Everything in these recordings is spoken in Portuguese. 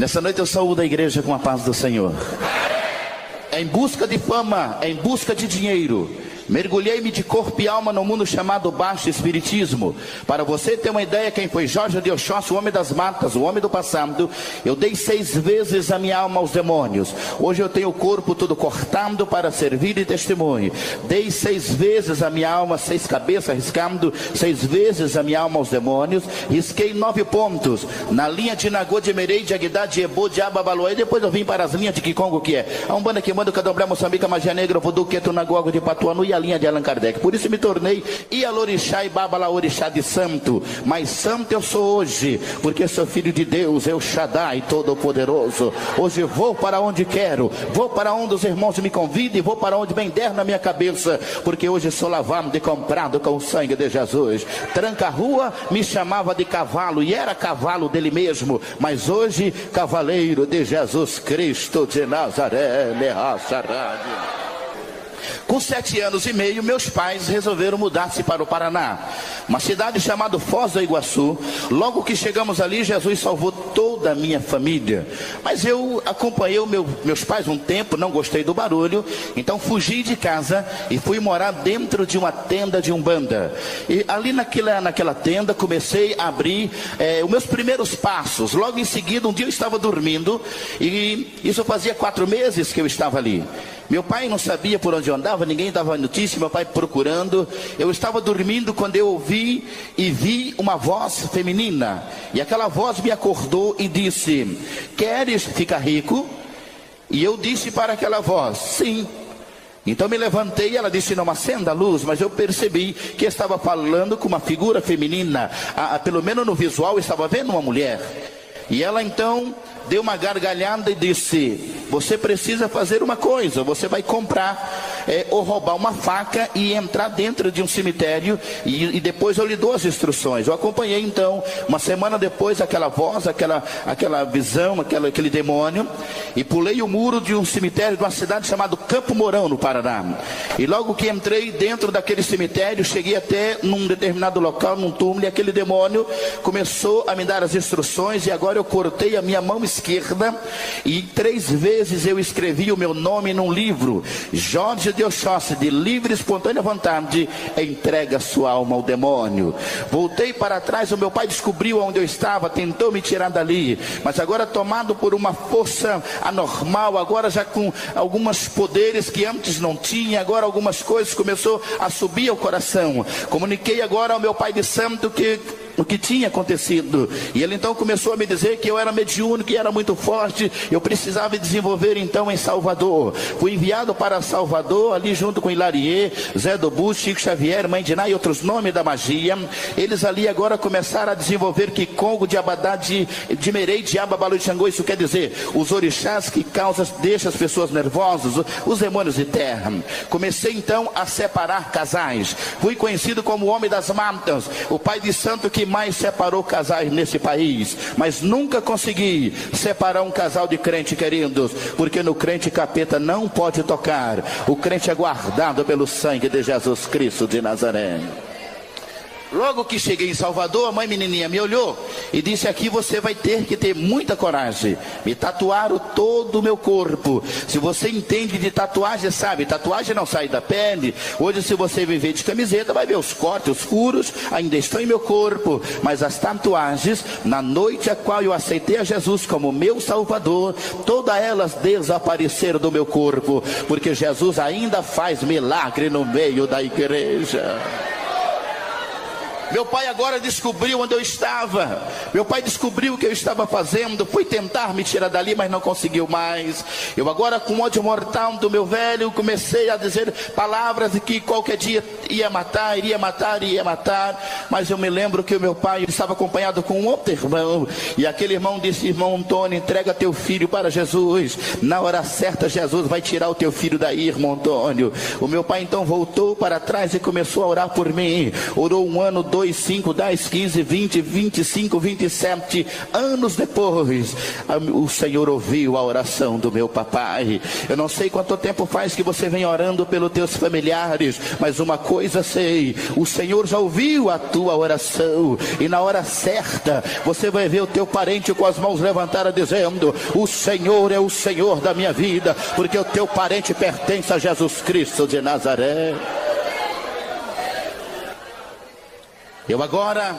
Nessa noite eu saúdo a igreja com a paz do Senhor. Em busca de fama, em busca de dinheiro, mergulhei-me de corpo e alma no mundo chamado baixo espiritismo. Para você ter uma ideia, quem foi Jorge de Oxóssi, o homem das matas, o homem do passado, eu dei 6 vezes a minha alma aos demônios. Hoje eu tenho o corpo todo cortado para servir de testemunho. Dei 6 vezes a minha alma, 6 cabeças, riscando 6 vezes a minha alma aos demônios. Risquei 9 pontos na linha de Nagô, de Merei, de Aguidá, de Ebô, de Ababaloé. Depois eu vim para as linhas de Kikongo, que é a Umbanda, que manda o Candomblé, Moçambique, a Magia Negra, o Voodoo, Queto, Nagogo, de Patuanu e a linha de Allan Kardec. Por isso me tornei Ialorixá e Babalaorixá de santo. Mas santo eu sou hoje, porque sou filho de Deus, El Shaddai Todo-Poderoso. Hoje vou para onde quero, vou para onde os irmãos me convidam e vou para onde bem der na minha cabeça, porque hoje sou lavado e comprado com o sangue de Jesus. Tranca-rua me chamava de cavalo e era cavalo dele mesmo, mas hoje cavaleiro de Jesus Cristo de Nazaré. Com 7 anos e meio, meus pais resolveram mudar-se para o Paraná, uma cidade chamada Foz do Iguaçu. Logo que chegamos ali, Jesus salvou toda a minha família. Mas eu acompanhei meus pais um tempo, não gostei do barulho, então fugi de casa e fui morar dentro de uma tenda de Umbanda. E ali naquela tenda comecei a abrir os meus primeiros passos. Logo em seguida, um dia eu estava dormindo, e isso fazia 4 meses que eu estava ali. Meu pai não sabia por onde eu andava, ninguém dava notícia, meu pai procurando. Eu estava dormindo quando eu ouvi e vi uma voz feminina. E aquela voz me acordou e disse: queres ficar rico? E eu disse para aquela voz: sim. Então me levantei e ela disse: não acenda a luz. Mas eu percebi que estava falando com uma figura feminina. Pelo menos no visual estava vendo uma mulher. E ela então deu uma gargalhada e disse: você precisa fazer uma coisa, você vai comprar ou roubar uma faca e entrar dentro de um cemitério, e depois eu lhe dou as instruções. Eu acompanhei então, uma semana depois, aquela voz, aquela visão, aquele demônio, e pulei o muro de um cemitério de uma cidade chamada Campo Mourão, no Paraná. E logo que entrei dentro daquele cemitério, cheguei até num determinado local, num túmulo, e aquele demônio começou a me dar as instruções. E agora eu cortei a minha mão esquerda e 3 vezes eu escrevi o meu nome num livro: Jorge de Oxóssi, de livre e espontânea vontade, entrega sua alma ao demônio. Voltei para trás, o meu pai descobriu onde eu estava, tentou me tirar dali, mas agora tomado por uma força anormal, agora já com alguns poderes que antes não tinha, agora algumas coisas começou a subir ao coração. Comuniquei agora ao meu pai de santo o que tinha acontecido, e ele então começou a me dizer que eu era mediúnico, que era muito forte, eu precisava desenvolver então em Salvador. Fui enviado para Salvador, ali junto com Hilarie, Zé do Bus, Chico Xavier, Mãe de Ná e outros nomes da magia. Eles ali agora começaram a desenvolver Kikongo, de Abadá, de Merei, de Ababalu, de Xangô. Isso quer dizer, os orixás que deixam as pessoas nervosas, os demônios de terra. Comecei então a separar casais. Fui conhecido como o homem das matas, o pai de santo que mais separou casais nesse país, mas nunca consegui separar um casal de crente, queridos, porque no crente capeta não pode tocar. O crente é guardado pelo sangue de Jesus Cristo de Nazaré. Logo que cheguei em Salvador, a mãe menininha me olhou e disse: aqui você vai ter que ter muita coragem. Me tatuaram todo o meu corpo. Se você entende de tatuagem, sabe, tatuagem não sai da pele. Hoje, se você viver de camiseta, vai ver os cortes, os furos ainda estão em meu corpo. Mas as tatuagens, na noite a qual eu aceitei a Jesus como meu Salvador, todas elas desapareceram do meu corpo, porque Jesus ainda faz milagre no meio da igreja. Meu pai agora descobriu onde eu estava. Meu pai descobriu o que eu estava fazendo. Fui tentar me tirar dali, mas não conseguiu mais. Eu agora, com ódio mortal do meu velho, comecei a dizer palavras de que qualquer dia iria matar. Mas eu me lembro que o meu pai estava acompanhado com um outro irmão, e aquele irmão disse: irmão Antônio, entrega teu filho para Jesus. Na hora certa Jesus vai tirar o teu filho daí, irmão Antônio. O meu pai então voltou para trás e começou a orar por mim. Orou 1 ano, 2 2, 5, 10, 15, 20, 25, 27 anos depois, o Senhor ouviu a oração do meu papai. Eu não sei quanto tempo faz que você vem orando pelos teus familiares, mas uma coisa sei: o Senhor já ouviu a tua oração, e na hora certa você vai ver o teu parente com as mãos levantadas dizendo: o Senhor é o Senhor da minha vida, porque o teu parente pertence a Jesus Cristo de Nazaré. Eu agora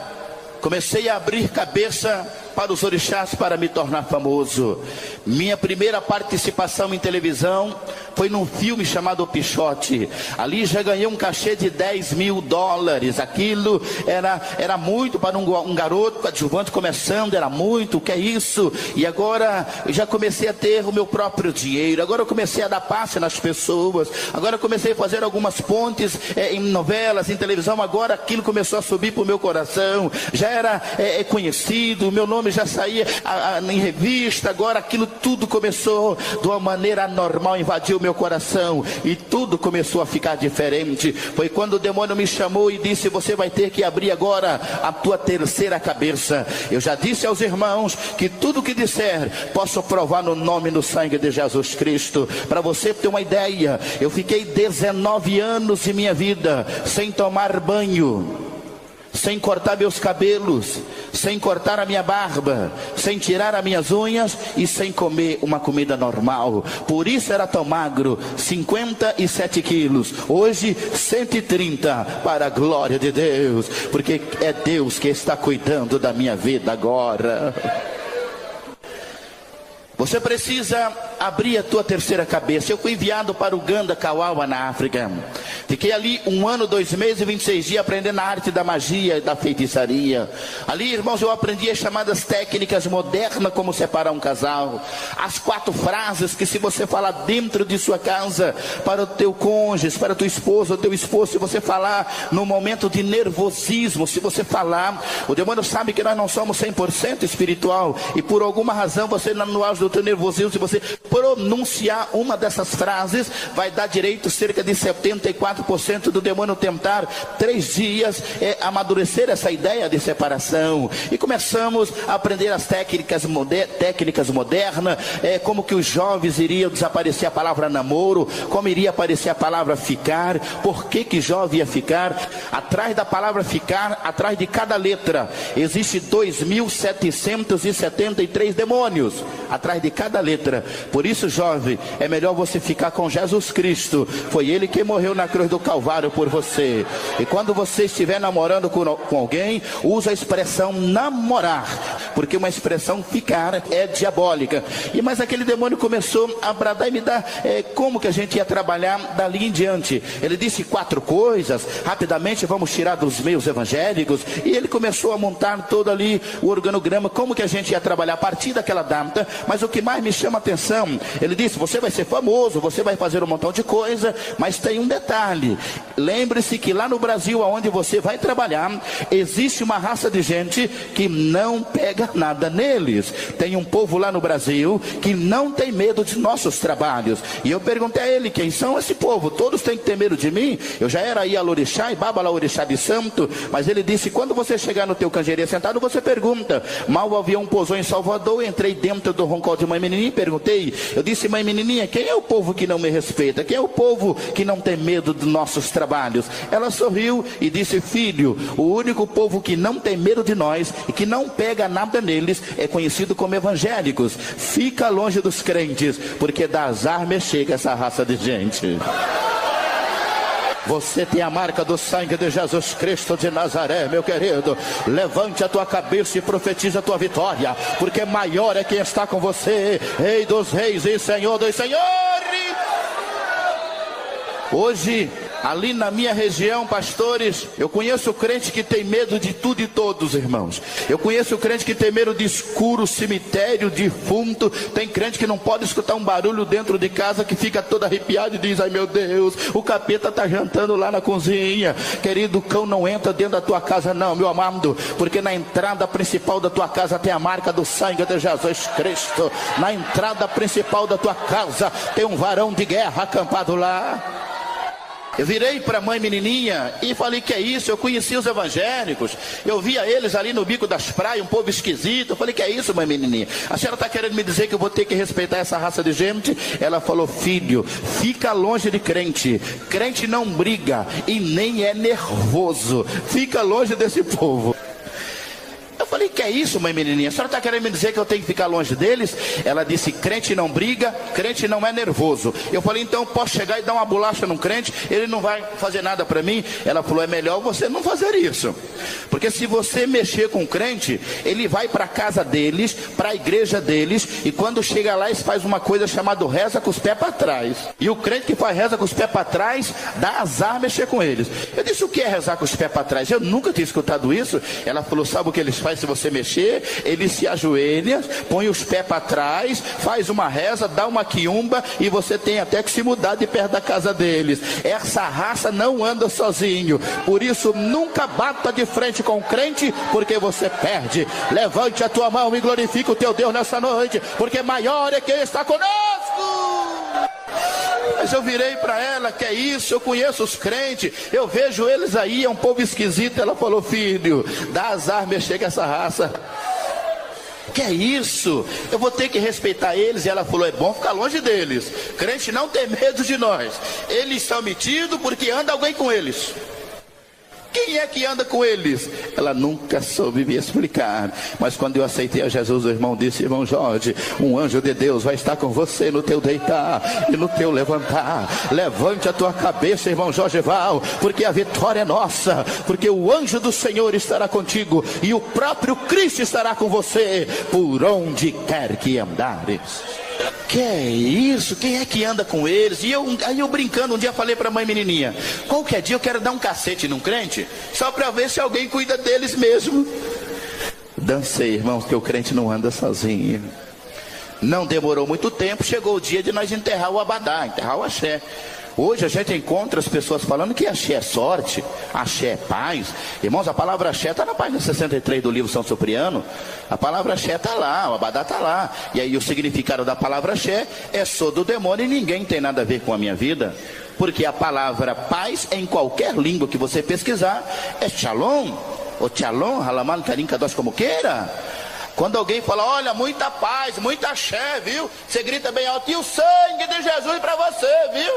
comecei a abrir cabeça para os orixás para me tornar famoso. Minha primeira participação em televisão foi num filme chamado Pichote. Ali já ganhei um cachê de $10.000. Aquilo era muito para um garoto adjuvante começando, era muito, o que é isso? E agora eu já comecei a ter o meu próprio dinheiro. Agora eu comecei a dar passe nas pessoas. Agora eu comecei a fazer algumas pontes em novelas, em televisão. Agora aquilo começou a subir para o meu coração. Já era conhecido, o meu nome já saía em revista. Agora aquilo tudo começou de uma maneira anormal, invadiu meu coração e tudo começou a ficar diferente. Foi quando o demônio me chamou e disse: você vai ter que abrir agora a tua terceira cabeça. Eu já disse aos irmãos que tudo que disser posso provar no nome e no sangue de Jesus Cristo. Para você ter uma ideia, eu fiquei 19 anos de minha vida sem tomar banho, sem cortar meus cabelos, sem cortar a minha barba, sem tirar as minhas unhas e sem comer uma comida normal. Por isso era tão magro, 57 quilos, hoje 130, para a glória de Deus, porque é Deus que está cuidando da minha vida agora. Você precisa abrir a tua terceira cabeça. Eu fui enviado para Uganda, Kawawa, na África. Fiquei ali 1 ano, 2 meses e 26 dias aprendendo a arte da magia e da feitiçaria. Ali, irmãos, eu aprendi as chamadas técnicas modernas, como separar um casal. As 4 frases que, se você falar dentro de sua casa, para o teu cônjuge, para a tua esposa, o teu esposo, se você falar no momento de nervosismo, se você falar, o demônio sabe que nós não somos 100% espiritual, e por alguma razão você, no auge do teu nervosismo, se você pronunciar uma dessas frases, vai dar direito cerca de 74% do demônio tentar 3 dias amadurecer essa ideia de separação. E começamos a aprender as técnicas modernas, como que os jovens iriam desaparecer a palavra namoro, como iria aparecer a palavra ficar, por que jovem ia ficar. Atrás da palavra ficar, atrás de cada letra, existe 2.773 demônios atrás de cada letra. Por isso, jovem, é melhor você ficar com Jesus Cristo. Foi Ele que morreu na cruz do Calvário por você. E quando você estiver namorando com alguém, usa a expressão namorar, porque uma expressão ficar é diabólica. Mas aquele demônio começou a bradar e me dar como que a gente ia trabalhar dali em diante. Ele disse 4 coisas, rapidamente vamos tirar dos meios evangélicos, e ele começou a montar todo ali o organograma, como que a gente ia trabalhar a partir daquela data. Mas o que mais me chama a atenção, ele disse: você vai ser famoso, você vai fazer um montão de coisa, mas tem um detalhe. Lembre-se que lá no Brasil, aonde você vai trabalhar, existe uma raça de gente que não pega nada neles. Tem um povo lá no Brasil que não tem medo de nossos trabalhos. E eu perguntei a ele: quem são esse povo? Todos têm que ter medo de mim? Eu já era aí alorixá e baba lá orixá de santo. Mas ele disse: quando você chegar no teu canjeria sentado, você pergunta. Mal o avião pousou em Salvador, eu entrei dentro do roncol de mãe menininha e perguntei. Eu disse: mãe menininha, quem é o povo que não me respeita? Quem é o povo que não tem medo dos nossos trabalhos? Ela sorriu e disse: filho, o único povo que não tem medo de nós e que não pega nada neles é conhecido como evangélicos. Fica longe dos crentes, porque dá azar mexer com essa raça de gente. Você tem a marca do sangue de Jesus Cristo de Nazaré, meu querido. Levante a tua cabeça e profetiza a tua vitória, porque maior é quem está com você, Rei dos reis e Senhor dos senhores. Hoje, ali na minha região, pastores, eu conheço crente que tem medo de tudo e todos, irmãos. Eu conheço crente que tem medo de escuro, cemitério, defunto. Tem crente que não pode escutar um barulho dentro de casa, que fica todo arrepiado e diz: ai meu Deus, o capeta está jantando lá na cozinha. Querido, o cão não entra dentro da tua casa não, meu amado, porque na entrada principal da tua casa tem a marca do sangue de Jesus Cristo. Na entrada principal da tua casa tem um varão de guerra acampado lá. Eu virei para a mãe menininha e falei, que é isso? Eu conheci os evangélicos, eu via eles ali no bico das praias, um povo esquisito. Eu falei, que é isso, mãe menininha? A senhora está querendo me dizer que eu vou ter que respeitar essa raça de gente? Ela falou, filho, fica longe de crente. Crente não briga e nem é nervoso. Fica longe desse povo. Eu falei, que é isso, mãe menininha? A senhora está querendo me dizer que eu tenho que ficar longe deles? Ela disse, crente não briga, crente não é nervoso. Eu falei, então posso chegar e dar uma bolacha num crente? Ele não vai fazer nada para mim? Ela falou, é melhor você não fazer isso. Porque se você mexer com o crente, ele vai para a casa deles, para a igreja deles, e quando chega lá, eles faz uma coisa chamada reza com os pés para trás. E o crente que faz reza com os pés para trás, dá azar mexer com eles. Eu disse, o que é rezar com os pés para trás? Eu nunca tinha escutado isso. Ela falou, sabe o que eles fazem? Se você mexer, ele se ajoelha, põe os pés para trás, faz uma reza, dá uma quiumba, e você tem até que se mudar de perto da casa deles. Essa raça não anda sozinho, por isso nunca bata de frente com o crente, porque você perde. Levante a tua mão e glorifique o teu Deus nessa noite, porque maior é quem está conosco. Mas eu virei para ela, que é isso? Eu conheço os crentes, eu vejo eles aí, é um povo esquisito. Ela falou, filho, dá azar mexer com essa raça. Que é isso? Eu vou ter que respeitar eles. E ela falou, é bom ficar longe deles. Crente não tem medo de nós. Eles são metidos porque anda alguém com eles. Quem é que anda com eles? Ela nunca soube me explicar. Mas quando eu aceitei a Jesus, o irmão disse, irmão Jorge, um anjo de Deus vai estar com você no teu deitar e no teu levantar. Levante a tua cabeça, irmão Jorge Val, porque a vitória é nossa. Porque o anjo do Senhor estará contigo e o próprio Cristo estará com você por onde quer que andares. Que é isso? Quem é que anda com eles? E aí eu brincando, um dia falei para a mãe menininha, qualquer dia eu quero dar um cacete num crente, só para ver se alguém cuida deles mesmo. Dancei, irmãos, que o crente não anda sozinho. Não demorou muito tempo, chegou o dia de nós enterrar o abadá, enterrar o axé. Hoje a gente encontra as pessoas falando que axé é sorte, axé é paz. Irmãos, a palavra axé está na página 63 do livro São Cipriano. A palavra axé está lá, o abadá está lá. E aí o significado da palavra axé é sou do demônio e ninguém tem nada a ver com a minha vida. Porque a palavra paz, em qualquer língua que você pesquisar, é shalom, ou shalom, halaman, karim, kadosh, como queira. Quando alguém fala, olha, muita paz, muita axé, viu? Você grita bem alto, e o sangue de Jesus para você, viu?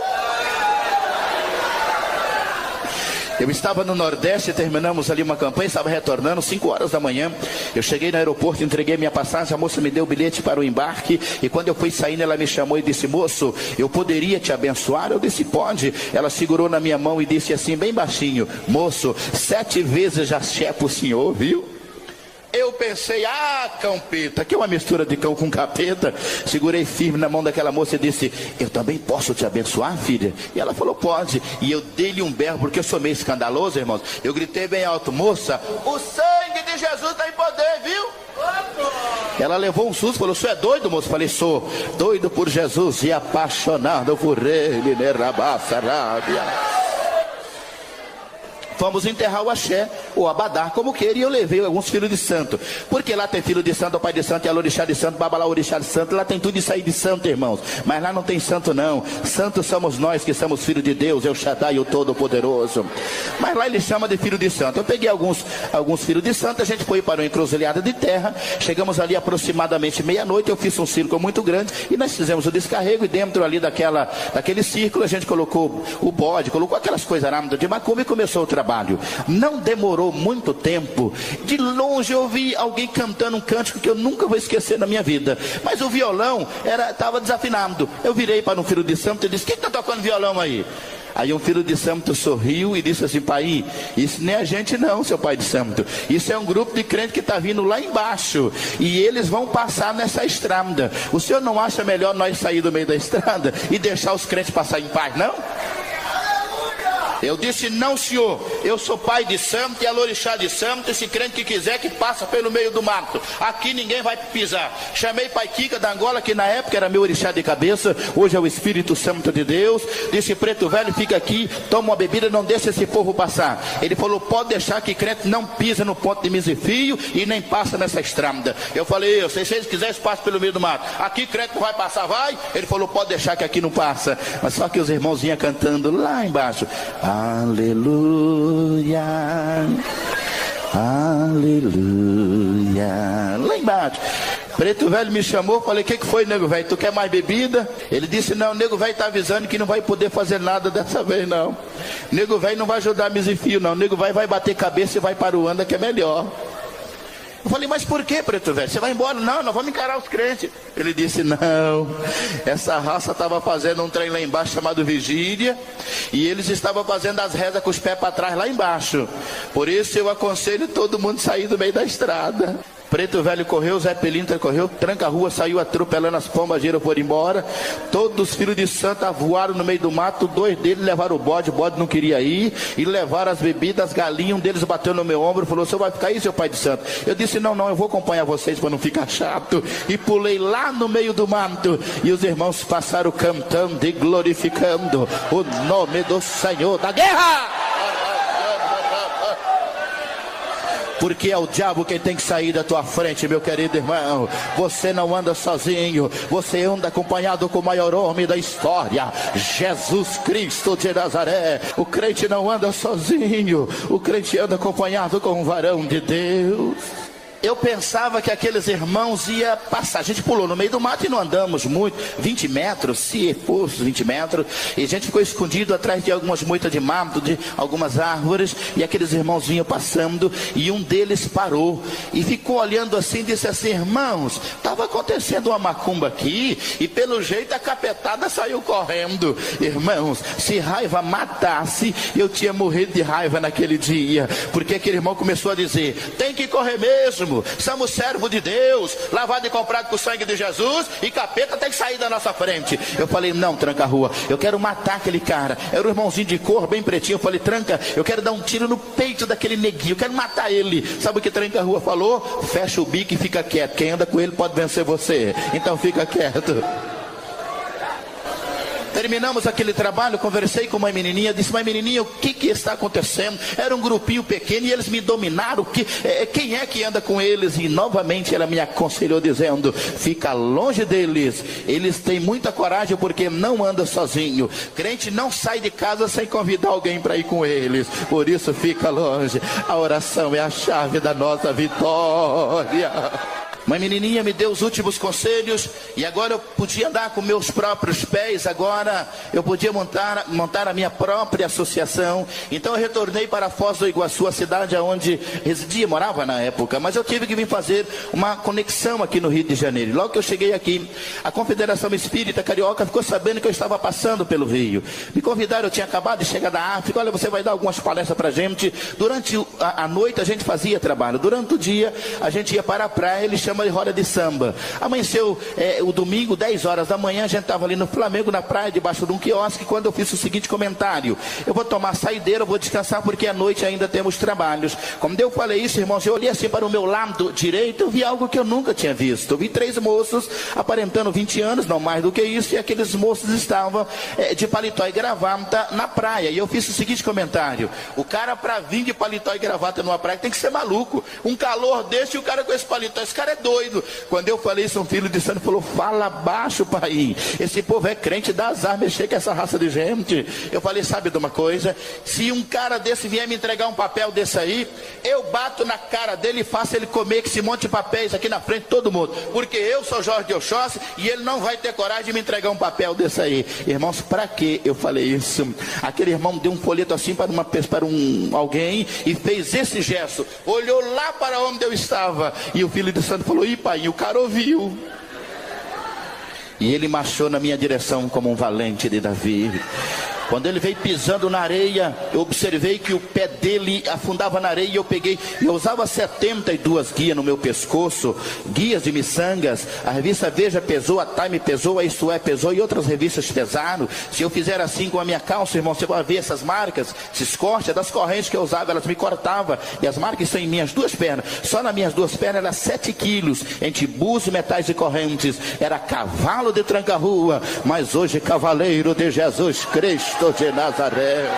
Eu estava no Nordeste, terminamos ali uma campanha, estava retornando, 5 horas da manhã. Eu cheguei no aeroporto, entreguei minha passagem, a moça me deu o bilhete para o embarque. E quando eu fui saindo, ela me chamou e disse, moço, eu poderia te abençoar? Eu disse, pode. Ela segurou na minha mão e disse assim, bem baixinho, moço, 7 vezes já axé pro senhor, viu? Eu pensei, cãopeta, que é uma mistura de cão com capeta. Segurei firme na mão daquela moça e disse, eu também posso te abençoar, filha? E ela falou, pode. E eu dei-lhe um berro, porque eu sou meio escandaloso, irmãos. Eu gritei bem alto, moça, o sangue de Jesus está em poder, viu? Ela levou um susto, falou, você é doido, moço? Falei, sou doido por Jesus e apaixonado por ele, né, rabaçarábia. Fomos enterrar o axé, o abadá, como queira, e eu levei alguns filhos de santo. Porque lá tem filho de santo, o pai de santo, e a orixá de santo, babalá orixá de santo. Lá tem tudo isso aí de santo, irmãos. Mas lá não tem santo, não. Santos somos nós que somos filhos de Deus, El Shaddai, o Todo-Poderoso. Mas lá ele chama de filho de santo. Eu peguei alguns filhos de santo, a gente foi para uma encruzilhada de terra. Chegamos ali aproximadamente meia-noite, eu fiz um círculo muito grande, e nós fizemos o descarrego, e dentro ali daquele círculo, a gente colocou o bode, colocou aquelas coisas de macumba e começou o trabalho. Não demorou muito tempo. De longe eu ouvi alguém cantando um cântico que eu nunca vou esquecer na minha vida. Mas o violão estava desafinado. Eu virei para um filho de santo e disse, quem está tocando violão aí? Aí um filho de santo sorriu e disse assim, pai, isso nem é a gente não, seu pai de santo. Isso é um grupo de crente que está vindo lá embaixo. E eles vão passar nessa estrada. O senhor não acha melhor nós sair do meio da estrada e deixar os crentes passar em paz, não? Eu disse, não senhor, eu sou pai de santo e alorixá de santo, esse crente que quiser que passa pelo meio do mato, aqui ninguém vai pisar. Chamei pai Kika da Angola, que na época era meu orixá de cabeça, hoje é o Espírito Santo de Deus. Disse, preto velho, fica aqui, toma uma bebida, não deixa esse povo passar. Ele falou, pode deixar que crente não pisa no ponto de misifio e nem passa nessa estrada. Eu falei, se vocês quiserem passa pelo meio do mato, aqui crente não vai passar, vai? Ele falou, pode deixar que aqui não passa. Mas só que os irmãos vinham cantando lá embaixo, aleluia, aleluia, lá embaixo. Preto velho me chamou, falei, o que foi, nego velho, tu quer mais bebida? Ele disse, não, o nego velho está avisando que não vai poder fazer nada dessa vez não. Nego velho não vai ajudar misifio não, nego velho vai bater cabeça e vai para o anda que é melhor. Eu falei, mas por que, preto velho? Você vai embora? Não, nós vamos encarar os crentes. Ele disse, não, essa raça estava fazendo um trem lá embaixo chamado vigília, e eles estavam fazendo as rezas com os pés para trás lá embaixo. Por isso eu aconselho todo mundo sair do meio da estrada. Preto velho correu, Zé Pelintra correu, tranca a rua, saiu atropelando as pombas, foram embora. Todos os filhos de santa voaram no meio do mato, 2 deles levaram o bode não queria ir, e levaram as bebidas, as galinhas, um deles bateu no meu ombro e falou, o senhor vai ficar aí, seu pai de santo? Eu disse, não, eu vou acompanhar vocês para não ficar chato, e pulei lá no meio do mato, e os irmãos passaram cantando e glorificando o nome do Senhor da guerra. Porque é o diabo quem tem que sair da tua frente, meu querido irmão. Você não anda sozinho, você anda acompanhado com o maior homem da história, Jesus Cristo de Nazaré. O crente não anda sozinho, o crente anda acompanhado com um varão de Deus. Eu pensava que aqueles irmãos iam passar. A gente pulou no meio do mato e não andamos muito, 20 metros, se fosse 20 metros, e a gente ficou escondido atrás de algumas moitas de mato, de algumas árvores, e aqueles irmãos vinham passando, e um deles parou, e ficou olhando assim, e disse assim, irmãos, estava acontecendo uma macumba aqui, e pelo jeito a capetada saiu correndo. Irmãos, se raiva matasse, eu tinha morrido de raiva naquele dia, porque aquele irmão começou a dizer, tem que correr mesmo, somos servos de Deus, lavado e comprado com o sangue de Jesus, e capeta tem que sair da nossa frente. Eu falei, não, tranca a rua, eu quero matar aquele cara. Era um irmãozinho de cor, bem pretinho. Eu falei, tranca, eu quero dar um tiro no peito daquele neguinho, eu quero matar ele. Sabe o que tranca a rua falou? Fecha o bico e fica quieto, quem anda com ele pode vencer você, então fica quieto. Terminamos aquele trabalho, conversei com uma menininha, disse, mas menininha, o que está acontecendo? Era um grupinho pequeno e eles me dominaram, quem é que anda com eles? E novamente ela me aconselhou dizendo, fica longe deles, eles têm muita coragem porque não anda sozinho, crente não sai de casa sem convidar alguém para ir com eles, por isso fica longe. A oração é a chave da nossa vitória. Uma menininha me deu os últimos conselhos, e agora eu podia andar com meus próprios pés, agora eu podia montar a minha própria associação. Então eu retornei para Foz do Iguaçu, a cidade onde residia, morava na época, mas eu tive que vir fazer uma conexão aqui no Rio de Janeiro. Logo que eu cheguei aqui, a Confederação Espírita Carioca ficou sabendo que eu estava passando pelo Rio. Me convidaram, eu tinha acabado de chegar da África, olha, você vai dar algumas palestras para a gente. Durante a noite a gente fazia trabalho, durante o dia a gente ia para a praia, eles chamam de roda de samba. Amanheceu o domingo, 10 horas da manhã, a gente estava ali no Flamengo, na praia, debaixo de um quiosque, quando eu fiz o seguinte comentário, eu vou tomar saideira, eu vou descansar, porque à noite ainda temos trabalhos. Como eu falei isso, irmãos, eu olhei assim para o meu lado direito, eu vi algo que eu nunca tinha visto. Eu vi 3 moços, aparentando 20 anos, não mais do que isso, e aqueles moços estavam de paletó e gravata na praia, e eu fiz o seguinte comentário, o cara para vir de paletó e gravata numa praia tem que ser maluco, um calor desse e o cara com esse paletó, esse cara é doido. Quando eu falei isso, um filho de santo falou, fala baixo, pai, esse povo é crente, dá azar mexer com essa raça de gente. Eu falei, sabe de uma coisa, se um cara desse vier me entregar um papel desse aí, eu bato na cara dele e faço ele comer que esse monte de papéis aqui na frente de todo mundo, porque eu sou Jorge de Oxóssi e ele não vai ter coragem de me entregar um papel desse aí. Irmãos, para que eu falei isso? Aquele irmão deu um folheto assim para alguém e fez esse gesto, olhou lá para onde eu estava, e o filho de santo falou, ih pai, o cara ouviu. E ele marchou na minha direção como um valente de Davi. Quando ele veio pisando na areia, eu observei que o pé dele afundava na areia, e eu usava 72 guias no meu pescoço, guias de miçangas. A revista Veja pesou, a Time pesou, a Isto É pesou e outras revistas pesaram. Se eu fizer assim com a minha calça, irmão, você vai ver essas marcas, esses cortes das correntes que eu usava, elas me cortavam, e as marcas estão em minhas duas pernas. Só nas minhas duas pernas era 7 quilos, entre búzios, metais e correntes. Era cavalo de tranca-rua, mas hoje cavaleiro de Jesus Cristo de Nazaré.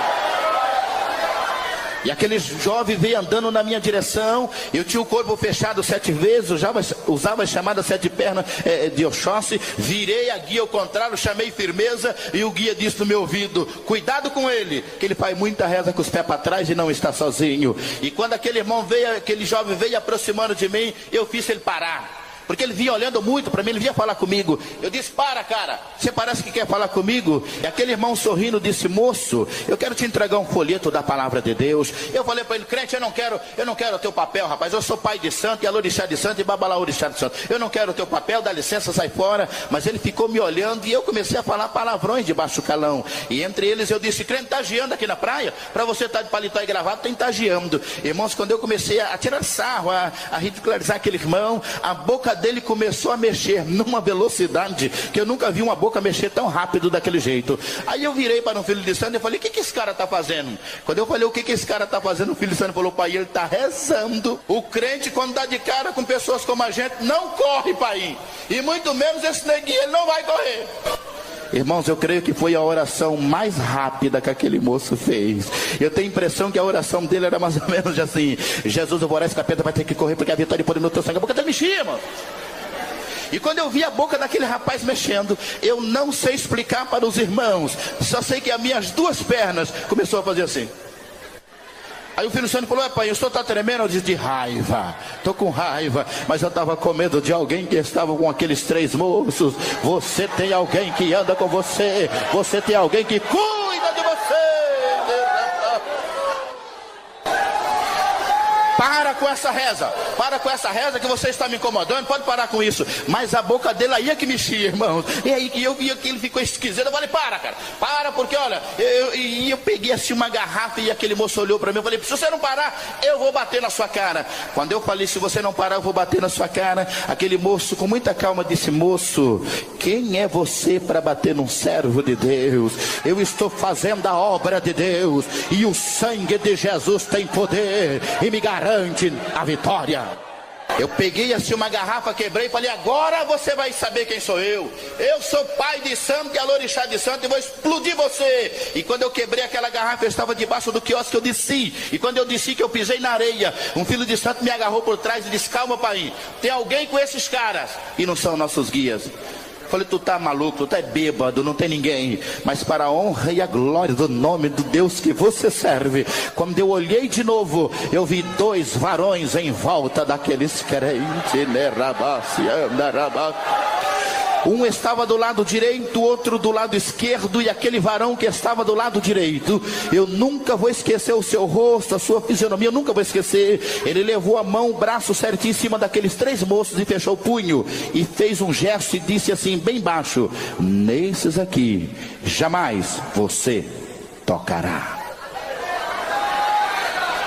E aquele jovem veio andando na minha direção. Eu tinha o corpo fechado 7 vezes, usava as chamadas 7 pernas de Oxóssi. Virei a guia ao contrário, chamei firmeza, e o guia disse no meu ouvido: cuidado com ele, que ele faz muita reza com os pés para trás e não está sozinho. E quando aquele jovem veio aproximando de mim, eu fiz ele parar. Porque ele vinha olhando muito para mim, ele vinha falar comigo. Eu disse: para, cara, você parece que quer falar comigo. E aquele irmão sorrindo disse: moço, eu quero te entregar um folheto da palavra de Deus. Eu falei para ele: crente, eu não quero o teu papel, rapaz. Eu sou pai de santo, e alorixá de santo, e babalaorixá de santo. Eu não quero o teu papel, dá licença, sai fora. Mas ele ficou me olhando, e eu comecei a falar palavrões de baixo calão. E entre eles eu disse: crente, tá giando aqui na praia? Para você estar de paletó e gravado, tem que estar giando. Irmãos, quando eu comecei a tirar sarro, a ridicularizar aquele irmão, a boca dele começou a mexer numa velocidade que eu nunca vi uma boca mexer tão rápido daquele jeito. Aí eu virei para um filho de santo e falei: o que esse cara está fazendo? Quando eu falei o que esse cara está fazendo, o filho de santo falou: pai, ele está rezando. O crente, quando dá de cara com pessoas como a gente, não corre, pai, e muito menos esse neguinho, ele não vai correr. Irmãos, eu creio que foi a oração mais rápida que aquele moço fez. Eu tenho a impressão que a oração dele era mais ou menos assim: Jesus, eu vou orar, esse capeta vai ter que correr, porque a vitória e poder no teu sangue. A boca dele mexia, irmão. E quando eu vi a boca daquele rapaz mexendo, eu não sei explicar para os irmãos, só sei que as minhas duas pernas começou a fazer assim. Aí o filho santo falou: pai, o senhor está tremendo? Eu disse: de raiva, estou com raiva, mas eu estava com medo de alguém que estava com aqueles 3 moços. Você tem alguém que anda com você, você tem alguém que cuida de você. Para com essa reza que você está me incomodando, pode parar com isso. Mas a boca dele aí é que mexia, irmãos. E aí eu vi que ele ficou esquisito. Eu falei: para, cara, para, porque olha, eu peguei assim uma garrafa, e aquele moço olhou para mim. Eu falei: se você não parar, eu vou bater na sua cara. Quando eu falei: se você não parar, eu vou bater na sua cara, aquele moço com muita calma disse: moço, quem é você para bater num servo de Deus? Eu estou fazendo a obra de Deus, e o sangue de Jesus tem poder e me garante a vitória. Eu peguei assim uma garrafa, quebrei e falei: agora você vai saber quem sou eu. Eu sou pai de santo e alorixá de santo, e vou explodir você. E quando eu quebrei aquela garrafa, eu estava debaixo do quiosque, eu desci. E quando eu desci, que eu pisei na areia, um filho de santo me agarrou por trás e disse: calma, pai, tem alguém com esses caras, e não são nossos guias. Falei: tu tá maluco, tu tá bêbado, não tem ninguém. Mas para a honra e a glória do nome do Deus que você serve, quando eu olhei de novo, eu vi 2 varões em volta daqueles crentes. Um estava do lado direito, o outro do lado esquerdo, e aquele varão que estava do lado direito, eu nunca vou esquecer o seu rosto, a sua fisionomia, eu nunca vou esquecer. Ele levou a mão, o braço certinho em cima daqueles 3 moços e fechou o punho, e fez um gesto e disse assim, bem baixo: nesses aqui, jamais você tocará.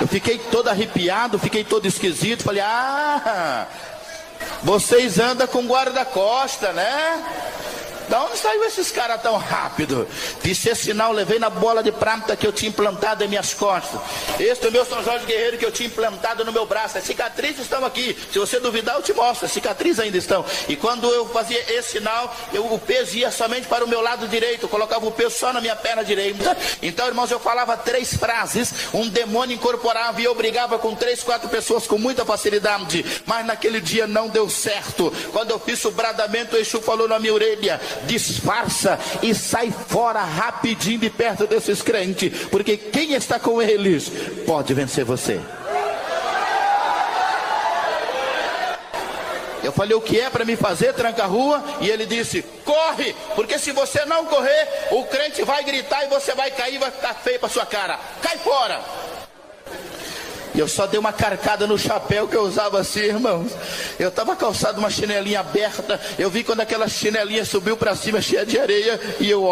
Eu fiquei todo arrepiado, fiquei todo esquisito, falei: vocês andam com guarda-costa, né? Da onde saiu esses caras tão rápido? Fiz esse sinal, levei na bola de prata que eu tinha implantado em minhas costas. Este é o meu São Jorge Guerreiro que eu tinha implantado no meu braço. As cicatrizes estão aqui. Se você duvidar, eu te mostro. As cicatrizes ainda estão. E quando eu fazia esse sinal, o peso ia somente para o meu lado direito. Eu colocava o peso só na minha perna direita. Então, irmãos, eu falava 3 frases. Um demônio incorporava e eu brigava com 3, 4 pessoas com muita facilidade. Mas naquele dia não deu certo. Quando eu fiz o bradamento, o Exu falou na minha orelha: disfarça e sai fora rapidinho de perto desses crentes, porque quem está com eles pode vencer você. Eu falei: o que é para me fazer, tranca-rua? E ele disse: corre, porque se você não correr, o crente vai gritar e você vai cair, vai ficar feio para sua cara. Cai fora. E eu só dei uma carcada no chapéu que eu usava assim, irmãos. Eu estava calçado uma chinelinha aberta. Eu vi quando aquela chinelinha subiu para cima cheia de areia. E eu,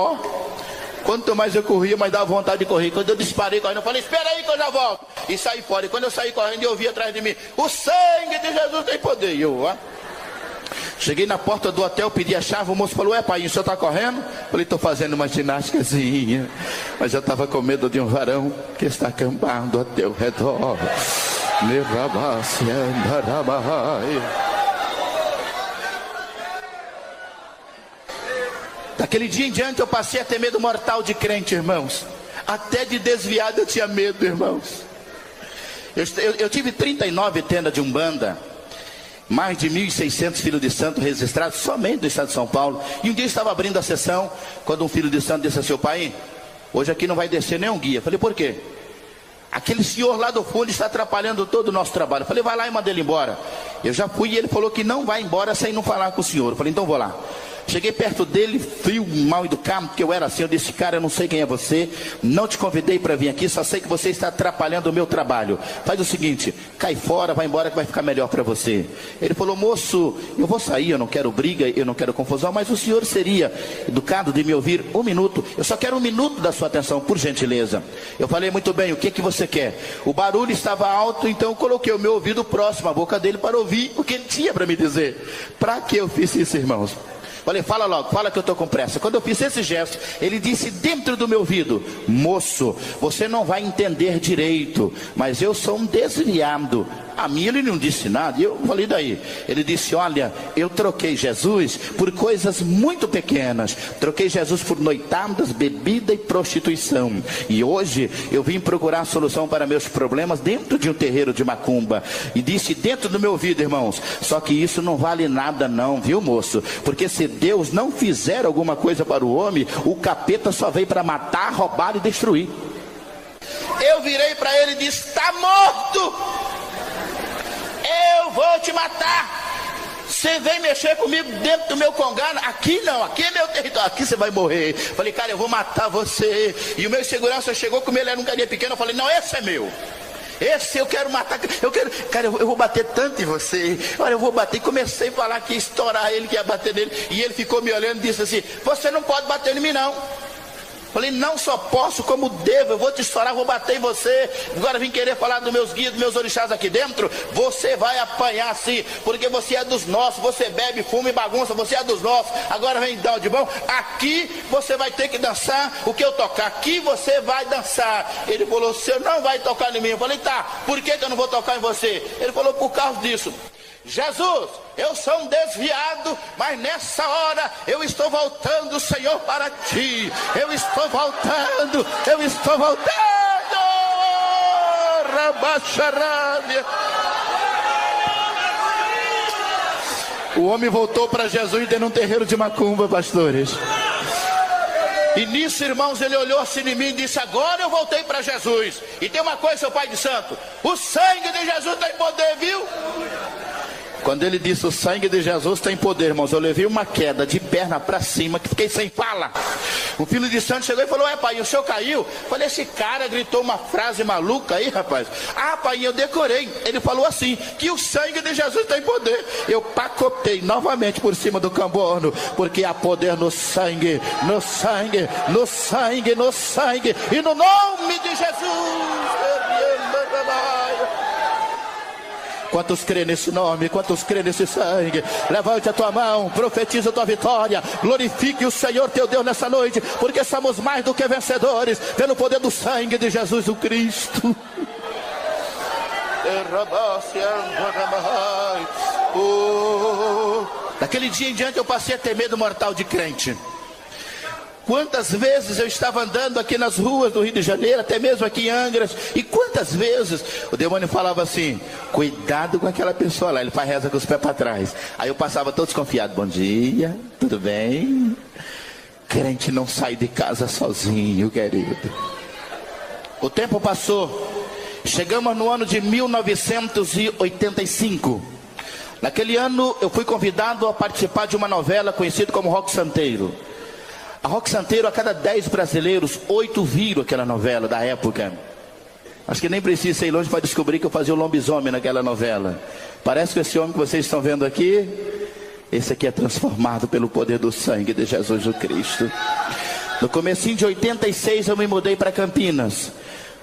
Quanto mais eu corria, mais dava vontade de correr. Quando eu disparei correndo, eu falei, espera aí que eu já volto. E saí fora. E quando eu saí correndo, eu vi atrás de mim, o sangue de Jesus tem poder. E eu, ó. Cheguei na porta do hotel, pedi a chave, o moço falou, pai, o senhor está correndo? Falei, estou fazendo uma ginásticazinha. Mas eu estava com medo de um varão que está acampando a teu redor. Daquele dia em diante eu passei a ter medo mortal de crente, irmãos. Até de desviado eu tinha medo, irmãos. Eu tive 39 tendas de Umbanda, mais de 1.600 filhos de santo registrados somente do estado de São Paulo. E um dia eu estava abrindo a sessão, quando um filho de santo disse assim, pai, hoje aqui não vai descer nenhum guia. Falei, por quê? Aquele senhor lá do fundo está atrapalhando todo o nosso trabalho. Falei, vai lá e manda ele embora. Eu já fui e ele falou que não vai embora sem não falar com o senhor. Falei, então vou lá. Cheguei perto dele, frio, mal educado, porque eu era assim. Eu disse, cara, eu não sei quem é você, não te convidei para vir aqui, só sei que você está atrapalhando o meu trabalho. Faz o seguinte, cai fora, vai embora que vai ficar melhor para você. Ele falou, moço, eu vou sair, eu não quero briga, eu não quero confusão, mas o senhor seria educado de me ouvir um minuto? Eu só quero um minuto da sua atenção, por gentileza. Eu falei, muito bem, o que que você quer? O barulho estava alto, então eu coloquei o meu ouvido próximo à boca dele para ouvir o que ele tinha para me dizer. Para que eu fiz isso, irmãos? Falei, fala logo, fala que eu estou com pressa. Quando eu fiz esse gesto, ele disse dentro do meu ouvido, moço, você não vai entender direito, mas eu sou um desviado. A mim ele não disse nada, e eu falei daí. Ele disse, olha, eu troquei Jesus por coisas muito pequenas. Troquei Jesus por noitadas, bebida e prostituição. E hoje eu vim procurar a solução para meus problemas dentro de um terreiro de macumba. E disse dentro do meu ouvido, irmãos, só que isso não vale nada não, viu moço? Porque se Deus não fizer alguma coisa para o homem, o capeta só veio para matar, roubar e destruir. Eu virei para ele e disse, está morto! Eu vou te matar. Você vem mexer comigo dentro do meu congado. Aqui não, aqui é meu território. Aqui você vai morrer. Falei, cara, eu vou matar você. E o meu segurança chegou comigo, ele era um carinha pequeno. Eu falei, não, esse é meu. Esse eu quero matar. Eu quero, cara, eu vou bater tanto em você. Olha, eu vou bater. E comecei a falar que ia estourar ele, que ia bater nele. E ele ficou me olhando e disse assim, você não pode bater em mim não. Falei, não só posso como devo, eu vou te estourar, vou bater em você. Agora vim querer falar dos meus guias, dos meus orixás aqui dentro. Você vai apanhar sim, porque você é dos nossos. Você bebe, fuma e bagunça, você é dos nossos. Agora vem dar de bom. Aqui você vai ter que dançar o que eu tocar. Aqui você vai dançar. Ele falou, você não vai tocar em mim. Eu falei, tá, por que eu não vou tocar em você? Ele falou, por causa disso. Jesus, eu sou um desviado, mas nessa hora eu estou voltando, Senhor, para ti. Eu estou voltando, eu estou voltando. Rabacharânia. O homem voltou para Jesus dentro de um terreiro de macumba, pastores. E nisso, irmãos, ele olhou assim em mim e disse, agora eu voltei para Jesus. E tem uma coisa, seu Pai de Santo, o sangue de Jesus tem poder, viu? Quando ele disse o sangue de Jesus tem poder, irmãos, eu levei uma queda de perna para cima, que fiquei sem fala. O filho de santo chegou e falou, pai, o senhor caiu? Falei, esse cara gritou uma frase maluca aí, rapaz. Pai, eu decorei. Ele falou assim, que o sangue de Jesus tem poder. Eu pacotei novamente por cima do camborno, porque há poder no sangue, no sangue, no sangue, no sangue, e no nome de Jesus. Quantos crê nesse nome, quantos crê nesse sangue? Levante a tua mão, profetiza a tua vitória. Glorifique o Senhor teu Deus nessa noite, porque somos mais do que vencedores pelo poder do sangue de Jesus o Cristo. Daquele dia em diante eu passei a ter medo mortal de crente. Quantas vezes eu estava andando aqui nas ruas do Rio de Janeiro, até mesmo aqui em Angras, e quantas vezes o demônio falava assim, cuidado com aquela pessoa lá, ele faz reza com os pés para trás. Aí eu passava todo desconfiado, bom dia, tudo bem? Crente não sai de casa sozinho, querido. O tempo passou, chegamos no ano de 1985. Naquele ano eu fui convidado a participar de uma novela conhecida como Roque Santeiro. A Roque Santeiro, a cada 10 brasileiros, 8 viram aquela novela da época. Acho que nem precisa ir longe para descobrir que eu fazia o lobisomem naquela novela. Parece que esse homem que vocês estão vendo aqui, esse aqui é transformado pelo poder do sangue de Jesus o Cristo. No comecinho de 86 eu me mudei para Campinas.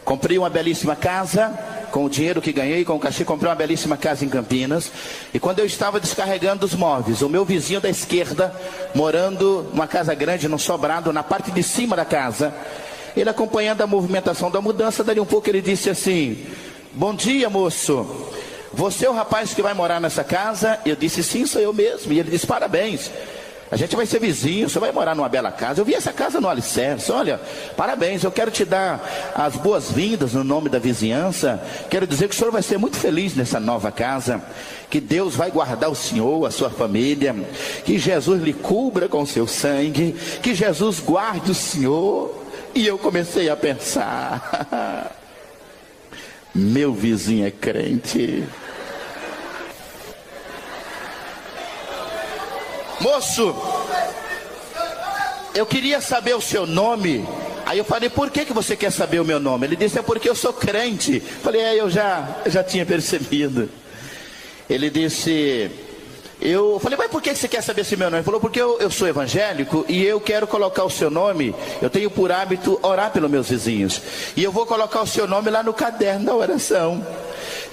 Comprei uma belíssima casa, com o dinheiro que ganhei, com o cachê, comprei uma belíssima casa em Campinas. E quando eu estava descarregando os móveis, o meu vizinho da esquerda, morando numa casa grande, num sobrado, na parte de cima da casa, ele acompanhando a movimentação da mudança, dali um pouco ele disse assim: bom dia, moço, você é o rapaz que vai morar nessa casa? Eu disse: sim, sou eu mesmo. E ele disse: parabéns, a gente vai ser vizinho, você vai morar numa bela casa. Eu vi essa casa no alicerce, olha, parabéns, eu quero te dar as boas-vindas no nome da vizinhança. Quero dizer que o senhor vai ser muito feliz nessa nova casa, que Deus vai guardar o senhor, a sua família, que Jesus lhe cubra com o seu sangue, que Jesus guarde o senhor. E eu comecei a pensar: meu vizinho é crente. Moço, eu queria saber o seu nome. Aí eu falei: por que você quer saber o meu nome? Ele disse: é porque eu sou crente. Falei: eu já tinha percebido. Ele disse: eu falei: mas por que você quer saber esse meu nome? Ele falou: porque eu sou evangélico e eu quero colocar o seu nome. Eu tenho por hábito orar pelos meus vizinhos, e eu vou colocar o seu nome lá no caderno da oração.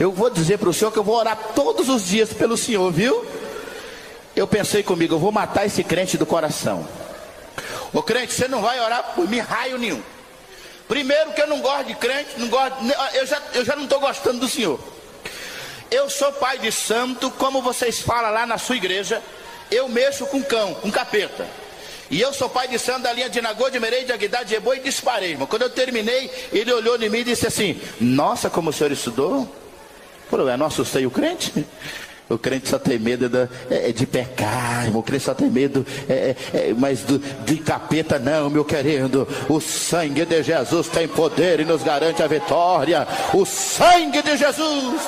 Eu vou dizer para o senhor que eu vou orar todos os dias pelo senhor, viu? Eu pensei comigo: eu vou matar esse crente do coração. Ô crente, você não vai orar por mim raio nenhum. Primeiro que eu não gosto de crente, não gosto, eu já não estou gostando do senhor. Eu sou pai de santo, como vocês falam lá na sua igreja. Eu mexo com cão, com capeta. E eu sou pai de santo da linha de Nagô, de Merei, de Aguidá, de Eboi e disparei, irmão. Quando eu terminei, ele olhou em mim e disse assim: nossa, como o senhor estudou? Falou: eu não assustei o crente? O crente só tem medo de pecar, irmão. O crente só tem medo, mas de capeta não, meu querido. O sangue de Jesus tem poder e nos garante a vitória. O sangue de Jesus.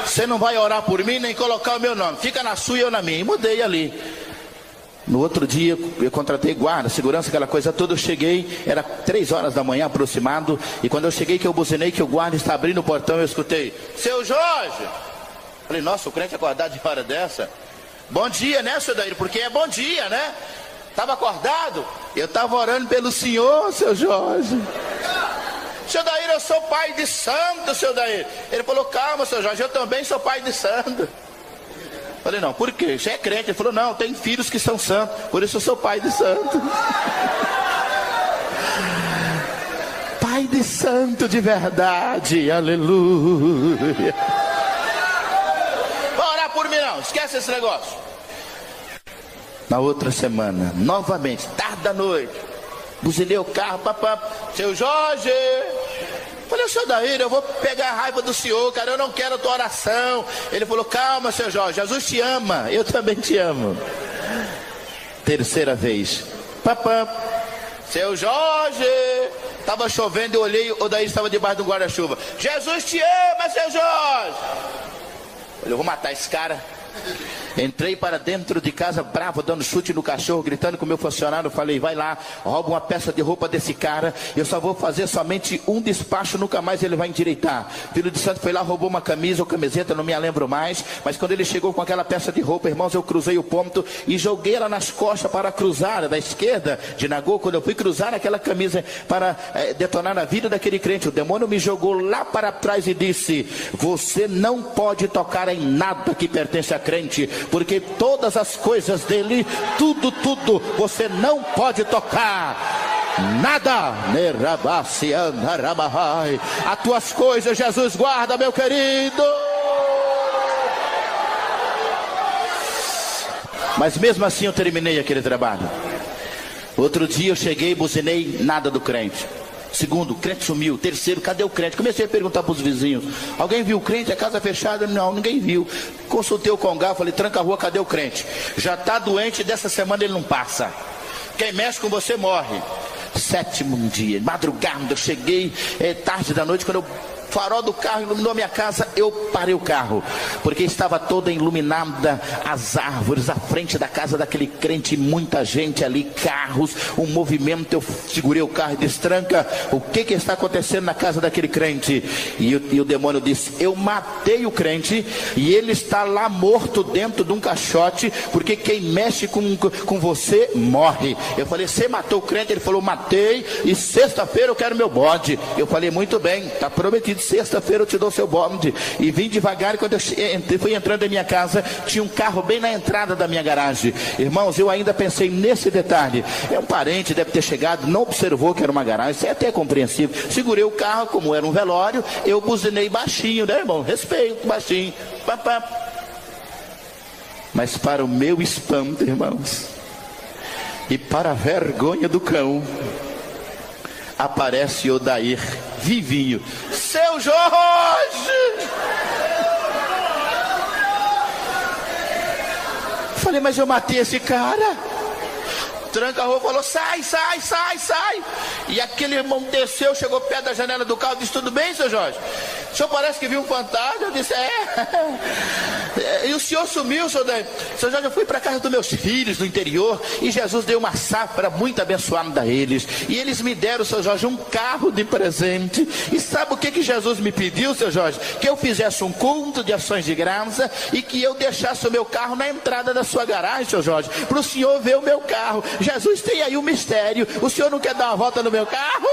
Você não vai orar por mim nem colocar o meu nome. Fica na sua e eu na minha. E mudei ali. No outro dia eu contratei guarda, segurança, aquela coisa toda. Eu cheguei, era 3 horas da manhã aproximado. E quando eu cheguei, que eu buzinei, que o guarda está abrindo o portão, eu escutei: seu Jorge. Falei: nossa, o crente acordado de hora dessa? Bom dia, né, seu Daír? Porque é bom dia, né? Estava acordado? Eu estava orando pelo senhor, seu Jorge. Seu Daír, eu sou pai de santo, seu Daír. Ele falou: calma, seu Jorge, eu também sou pai de santo. Falei: não, por quê? Você é crente? Ele falou: não, tem filhos que são santos, por isso eu sou pai de santo. Pai de santo de verdade, aleluia. Vai orar por mim não, esquece esse negócio. Na outra semana, novamente, tarde da noite, buzinei o carro, papá: seu Jorge. Falei: seu Daír, eu vou pegar a raiva do senhor, cara, eu não quero a tua oração. Ele falou: calma, seu Jorge, Jesus te ama, eu também te amo. Terceira vez: papá, seu Jorge. Estava chovendo, eu olhei, o Daír estava debaixo do guarda-chuva. Jesus te ama, seu Jorge. Falei: eu vou matar esse cara. Entrei para dentro de casa bravo, dando chute no cachorro, gritando com o meu funcionário. Falei: vai lá, rouba uma peça de roupa desse cara. Eu só vou fazer somente um despacho, nunca mais ele vai endireitar. Filho de santo foi lá, roubou uma camisa ou camiseta, não me lembro mais. Mas quando ele chegou com aquela peça de roupa, irmãos, eu cruzei o ponto e joguei ela nas costas para cruzar da esquerda de Nagô. Quando eu fui cruzar aquela camisa para detonar a vida daquele crente, o demônio me jogou lá para trás e disse: você não pode tocar em nada que pertence a crente, porque todas as coisas dele, tudo, você não pode tocar. Nada. As tuas coisas Jesus guarda, meu querido. Mas mesmo assim eu terminei aquele trabalho. Outro dia eu cheguei, buzinei, nada do crente. Segundo, o crente sumiu. Terceiro, cadê o crente? Comecei a perguntar para os vizinhos: alguém viu o crente? A casa fechada? Não, ninguém viu. Consultei o Congá, falei: tranca a rua, cadê o crente? Já está doente, dessa semana ele não passa. Quem mexe com você morre. 7º dia, madrugada, eu cheguei tarde da noite. Quando eu farol do carro iluminou a minha casa, eu parei o carro, porque estava toda iluminada, as árvores à frente da casa daquele crente, muita gente ali, carros, um movimento. Eu segurei o carro e disse: tranca, o que está acontecendo na casa daquele crente? E o demônio disse: eu matei o crente e ele está lá morto dentro de um caixote, porque quem mexe com você morre. Eu falei: você matou o crente? Ele falou: matei, e sexta-feira eu quero meu bode. Eu falei: muito bem, está prometido, sexta-feira eu te dou seu bode. E vim devagar, e quando eu fui entrando em minha casa, tinha um carro bem na entrada da minha garagem. Irmãos, eu ainda pensei nesse detalhe: é um parente, deve ter chegado, não observou que era uma garagem. Isso é até compreensível. Segurei o carro, como era um velório, eu buzinei baixinho, né, irmão? Respeito, baixinho. Pá, pá. Mas para o meu espanto, irmãos, e para a vergonha do cão, aparece Odair, vivinho. Seu Jorge! Falei: mas eu matei esse cara. Tranca a rua, falou: sai, sai, sai, sai. E aquele irmão desceu, chegou perto da janela do carro, disse: tudo bem, seu Jorge? O senhor parece que viu um fantasma. Eu disse: e o senhor sumiu, seu Jorge? Seu Jorge, eu fui para a casa dos meus filhos no interior, e Jesus deu uma safra muito abençoada a eles, e eles me deram, seu Jorge, um carro de presente. E sabe o que Jesus me pediu, seu Jorge? Que eu fizesse um culto de ações de graça, e que eu deixasse o meu carro na entrada da sua garagem, seu Jorge, para o senhor ver o meu carro. Jesus, tem aí um mistério. O senhor não quer dar uma volta no meu carro?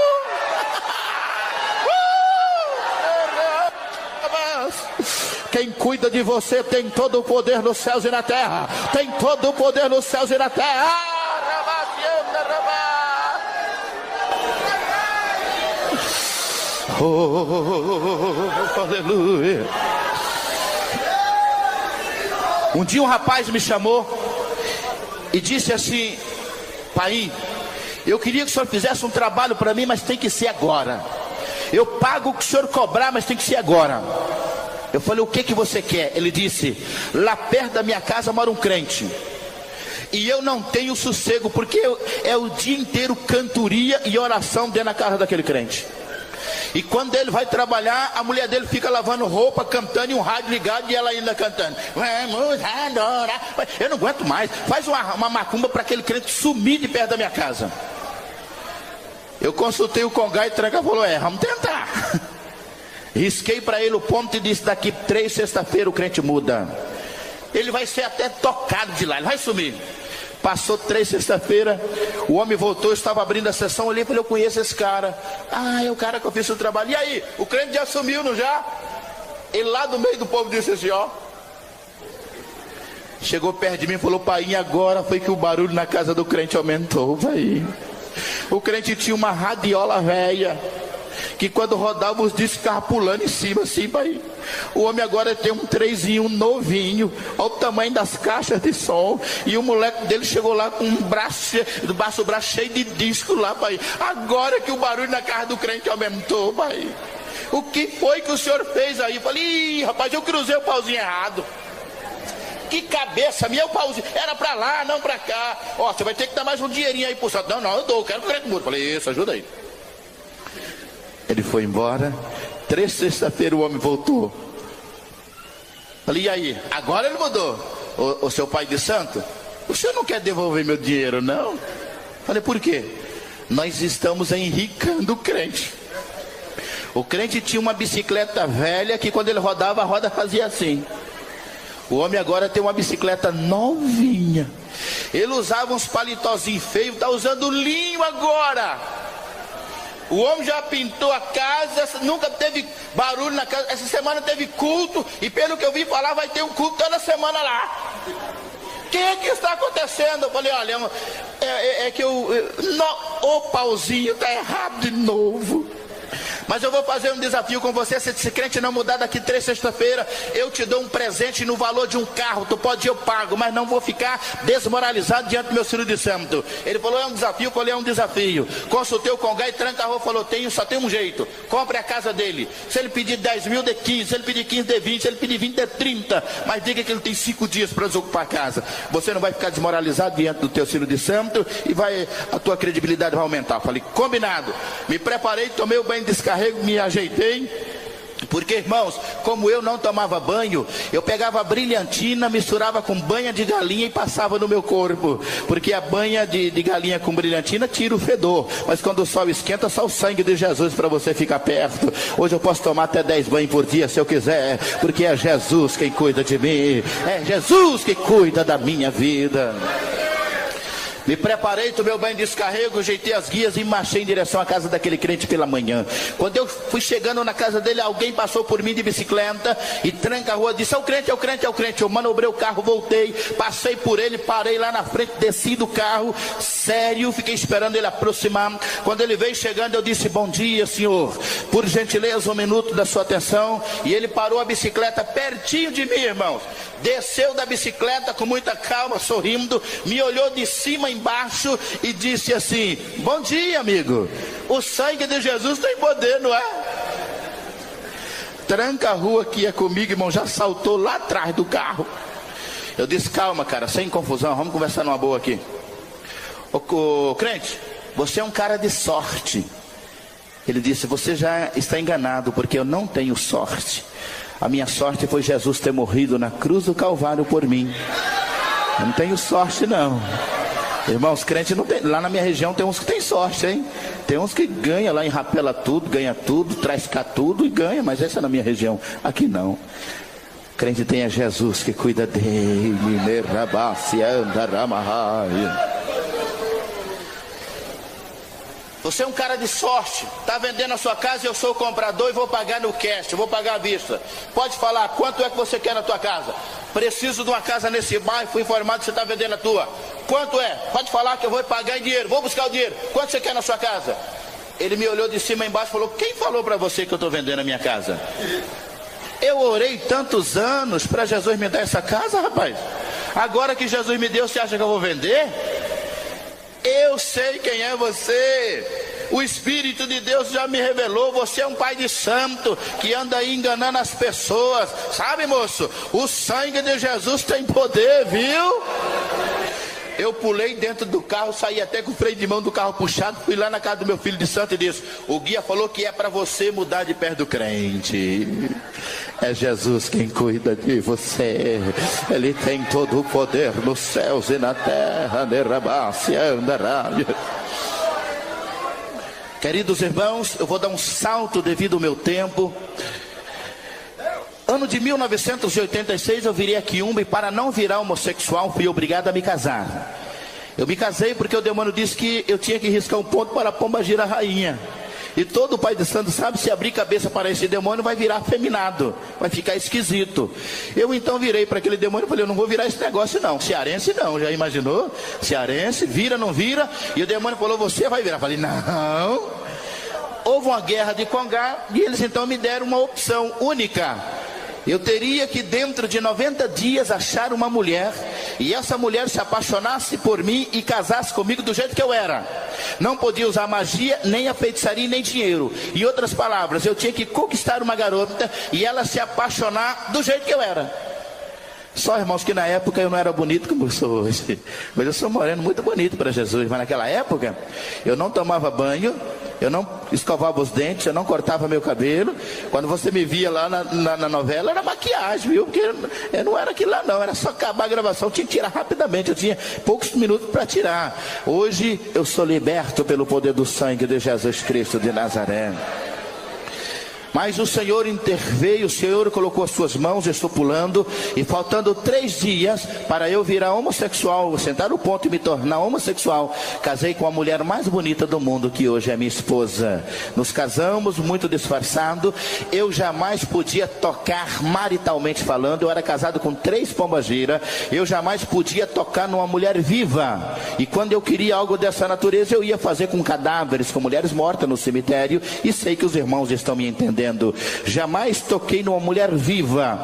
Quem cuida de você tem todo o poder nos céus e na terra. Tem todo o poder nos céus e na terra. Oh, aleluia. Um dia um rapaz me chamou e disse assim: pai, eu queria que o senhor fizesse um trabalho para mim, mas tem que ser agora. Eu pago o que o senhor cobrar, mas tem que ser agora. Eu falei: o que você quer? Ele disse: lá perto da minha casa mora um crente, e eu não tenho sossego, porque é o dia inteiro cantoria e oração dentro da casa daquele crente. E quando ele vai trabalhar, a mulher dele fica lavando roupa, cantando, e um rádio ligado, e ela ainda cantando: vamos adorar. Eu não aguento mais. Faz uma macumba para aquele crente sumir de perto da minha casa. Eu consultei o Congá e Tranca, falou: vamos tentar. Risquei para ele o ponto e disse: daqui 3 sexta-feira o crente muda. Ele vai ser até tocado de lá, ele vai sumir. Passou 3 sexta-feira, o homem voltou, eu estava abrindo a sessão, olhei e falei: eu conheço esse cara. Ah, é o cara que eu fiz o trabalho. E aí, o crente já sumiu, não já? Ele lá do meio do povo disse assim: ó. Chegou perto de mim e falou: pai, agora foi que o barulho na casa do crente aumentou, pai. O crente tinha uma radiola velha, que quando rodava os discos ficava pulando em cima assim, pai. O homem agora tem um 3 em 1 novinho, olha o tamanho das caixas de som. E o moleque dele chegou lá com um braço cheio de disco lá, pai. Agora que o barulho na casa do crente aumentou, pai. O que foi que o senhor fez aí? Eu falei: ih, rapaz, eu cruzei o pauzinho errado. Que cabeça minha, o pauzinho era pra lá, não pra cá. Ó, você vai ter que dar mais um dinheirinho aí pro senhor. Não, eu dou, eu quero que o crente mude. Falei: isso, ajuda aí. Ele foi embora. 3 sexta-feira o homem voltou. Falei: e aí? Agora ele mudou. O seu pai de santo, o senhor não quer devolver meu dinheiro, não? Falei: por quê? Nós estamos enricando o crente. O crente tinha uma bicicleta velha que quando ele rodava, a roda fazia assim. O homem agora tem uma bicicleta novinha. Ele usava uns palitozinhos feios, está usando linho agora. O homem já pintou a casa, nunca teve barulho na casa. Essa semana teve culto, e pelo que eu vi falar, vai ter um culto toda semana lá. O que está acontecendo? Eu falei: olha, o pauzinho está errado de novo. Mas eu vou fazer um desafio com você. Se esse crente não mudar daqui 3 sexta-feira, eu te dou um presente no valor de um carro. Tu pode ir, eu pago, mas não vou ficar desmoralizado diante do meu filho de santo. Ele falou: é um desafio. Eu falei: é um desafio. Consultei o Congá e Tranca a rua, falou: só tem um jeito. Compre a casa dele. Se ele pedir 10 mil, dê 15. Se ele pedir 15, dê 20. Se ele pedir 20, dê 30. Mas diga que ele tem 5 dias para desocupar a casa. Você não vai ficar desmoralizado diante do teu filho de santo, e a tua credibilidade vai aumentar. Eu falei: combinado. Me preparei, tomei o banho de descarrego, me ajeitei. Porque, irmãos, como eu não tomava banho, eu pegava brilhantina, misturava com banha de galinha e passava no meu corpo. Porque a banha de galinha com brilhantina tira o fedor. Mas quando o sol esquenta, só o sangue de Jesus para você ficar perto. Hoje eu posso tomar até 10 banhos por dia se eu quiser. Porque é Jesus quem cuida de mim. É Jesus que cuida da minha vida. Me preparei, tomei o banho de descarrego, ajeitei as guias e marchei em direção à casa daquele crente pela manhã. Quando eu fui chegando na casa dele, alguém passou por mim de bicicleta e tranca a rua, disse: é o crente, é o crente, é o crente. Eu manobrei o carro, voltei, passei por ele, parei lá na frente, desci do carro, sério, fiquei esperando ele aproximar. Quando ele veio chegando, eu disse: bom dia, senhor, por gentileza, 1 minuto da sua atenção. E ele parou a bicicleta pertinho de mim, irmãos. Desceu da bicicleta com muita calma, sorrindo, me olhou de cima embaixo e disse assim: bom dia, amigo, o sangue de Jesus tem poder, não é? Tranca a rua que é comigo, irmão, já saltou lá atrás do carro. Eu disse: calma, cara, sem confusão, vamos conversar numa boa aqui. Ô crente, você é um cara de sorte. Ele disse: você já está enganado, porque eu não tenho sorte. A minha sorte foi Jesus ter morrido na cruz do Calvário por mim. Eu não tenho sorte, não. Irmãos, crente não tem. Lá na minha região tem uns que tem sorte, hein? Tem uns que ganha lá em Rapela tudo, ganha tudo, traz cá tudo e ganha. Mas essa é na minha região. Aqui não. Crente tem Jesus que cuida dele. Você é um cara de sorte, está vendendo a sua casa e eu sou o comprador e vou pagar no cash, vou pagar à vista. Pode falar, quanto é que você quer na tua casa? Preciso de uma casa nesse bairro, fui informado que você está vendendo a tua. Quanto é? Pode falar que eu vou pagar em dinheiro, vou buscar o dinheiro. Quanto você quer na sua casa? Ele me olhou de cima a embaixo e falou: quem falou para você que eu estou vendendo a minha casa? Eu orei tantos anos para Jesus me dar essa casa, rapaz. Agora que Jesus me deu, você acha que eu vou vender? Eu sei quem é você. O Espírito de Deus já me revelou. Você é um pai de santo que anda aí enganando as pessoas. Sabe, moço? O sangue de Jesus tem poder, viu? Eu pulei dentro do carro, saí até com o freio de mão do carro puxado, fui lá na casa do meu filho de santo e disse: o guia falou que é para você mudar de perto do crente. É Jesus quem cuida de você. Ele tem todo o poder nos céus e na terra. Queridos irmãos, eu vou dar um salto devido ao meu tempo. Ano de 1986 eu virei a quiumba e para não virar homossexual fui obrigado a me casar. Eu me casei porque o demônio disse que eu tinha que riscar um ponto para a pomba gira rainha. E todo pai de santo sabe, se abrir cabeça para esse demônio vai virar afeminado, vai ficar esquisito. Eu então virei para aquele demônio e falei: eu não vou virar esse negócio não. Cearense não, já imaginou? Cearense, vira, não vira? E o demônio falou: você vai virar. Eu falei: não. Houve uma guerra de Congá e eles então me deram uma opção única. Eu teria que dentro de 90 dias achar uma mulher, e essa mulher se apaixonasse por mim e casasse comigo do jeito que eu era. Não podia usar magia, nem a feitiçaria, nem dinheiro. Em outras palavras, eu tinha que conquistar uma garota e ela se apaixonar do jeito que eu era. Só, irmãos, que na época eu não era bonito como eu sou hoje. Mas eu sou moreno muito bonito para Jesus. Mas naquela época eu não tomava banho, eu não escovava os dentes, eu não cortava meu cabelo. Quando você me via lá na novela, era maquiagem, viu? Porque eu não era aquilo lá não, era só acabar a gravação, eu tinha que tirar rapidamente, eu tinha poucos minutos para tirar. Hoje eu sou liberto pelo poder do sangue de Jesus Cristo de Nazaré. Mas o Senhor interveio, o Senhor colocou as suas mãos, eu estou pulando, e faltando 3 dias para eu virar homossexual, sentar o ponto e me tornar homossexual, casei com a mulher mais bonita do mundo, que hoje é minha esposa. Nos casamos muito disfarçado. Eu jamais podia tocar maritalmente falando, eu era casado com 3 pombagira, eu jamais podia tocar numa mulher viva, e quando eu queria algo dessa natureza, eu ia fazer com cadáveres, com mulheres mortas no cemitério, e sei que os irmãos estão me entendendo. Jamais toquei numa mulher viva,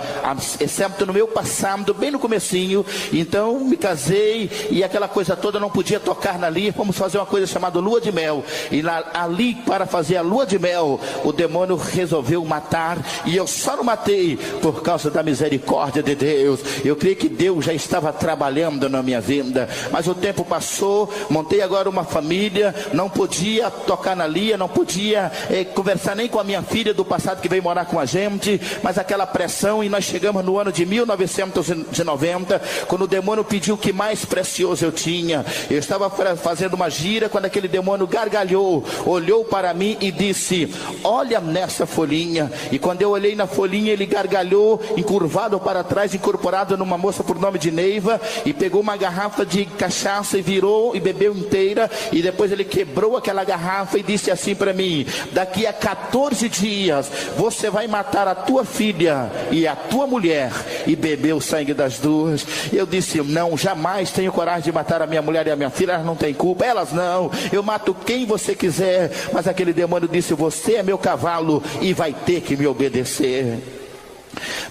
exceto no meu passado, bem no comecinho. Então me casei e aquela coisa toda, não podia tocar na linha. Vamos fazer uma coisa chamada lua de mel. E ali, para fazer a lua de mel, o demônio resolveu matar, e eu só não matei por causa da misericórdia de Deus. Eu creio que Deus já estava trabalhando na minha vida, mas o tempo passou, montei agora uma família, não podia tocar na linha, não podia conversar nem com a minha filha do passado que veio morar com a gente, mas aquela pressão, e nós chegamos no ano de 1990, quando o demônio pediu o que mais precioso eu tinha. Eu estava fazendo uma gira, quando aquele demônio gargalhou, olhou para mim e disse: olha nessa folhinha. E quando eu olhei na folhinha, ele gargalhou, encurvado para trás, incorporado numa moça por nome de Neiva, e pegou uma garrafa de cachaça e virou e bebeu inteira, e depois ele quebrou aquela garrafa e disse assim para mim: daqui a 14 dias você vai matar a tua filha e a tua mulher e beber o sangue das duas. Eu disse: não, jamais tenho coragem de matar a minha mulher e a minha filha, elas não têm culpa. Elas não, eu mato quem você quiser. Mas aquele demônio disse: você é meu cavalo e vai ter que me obedecer.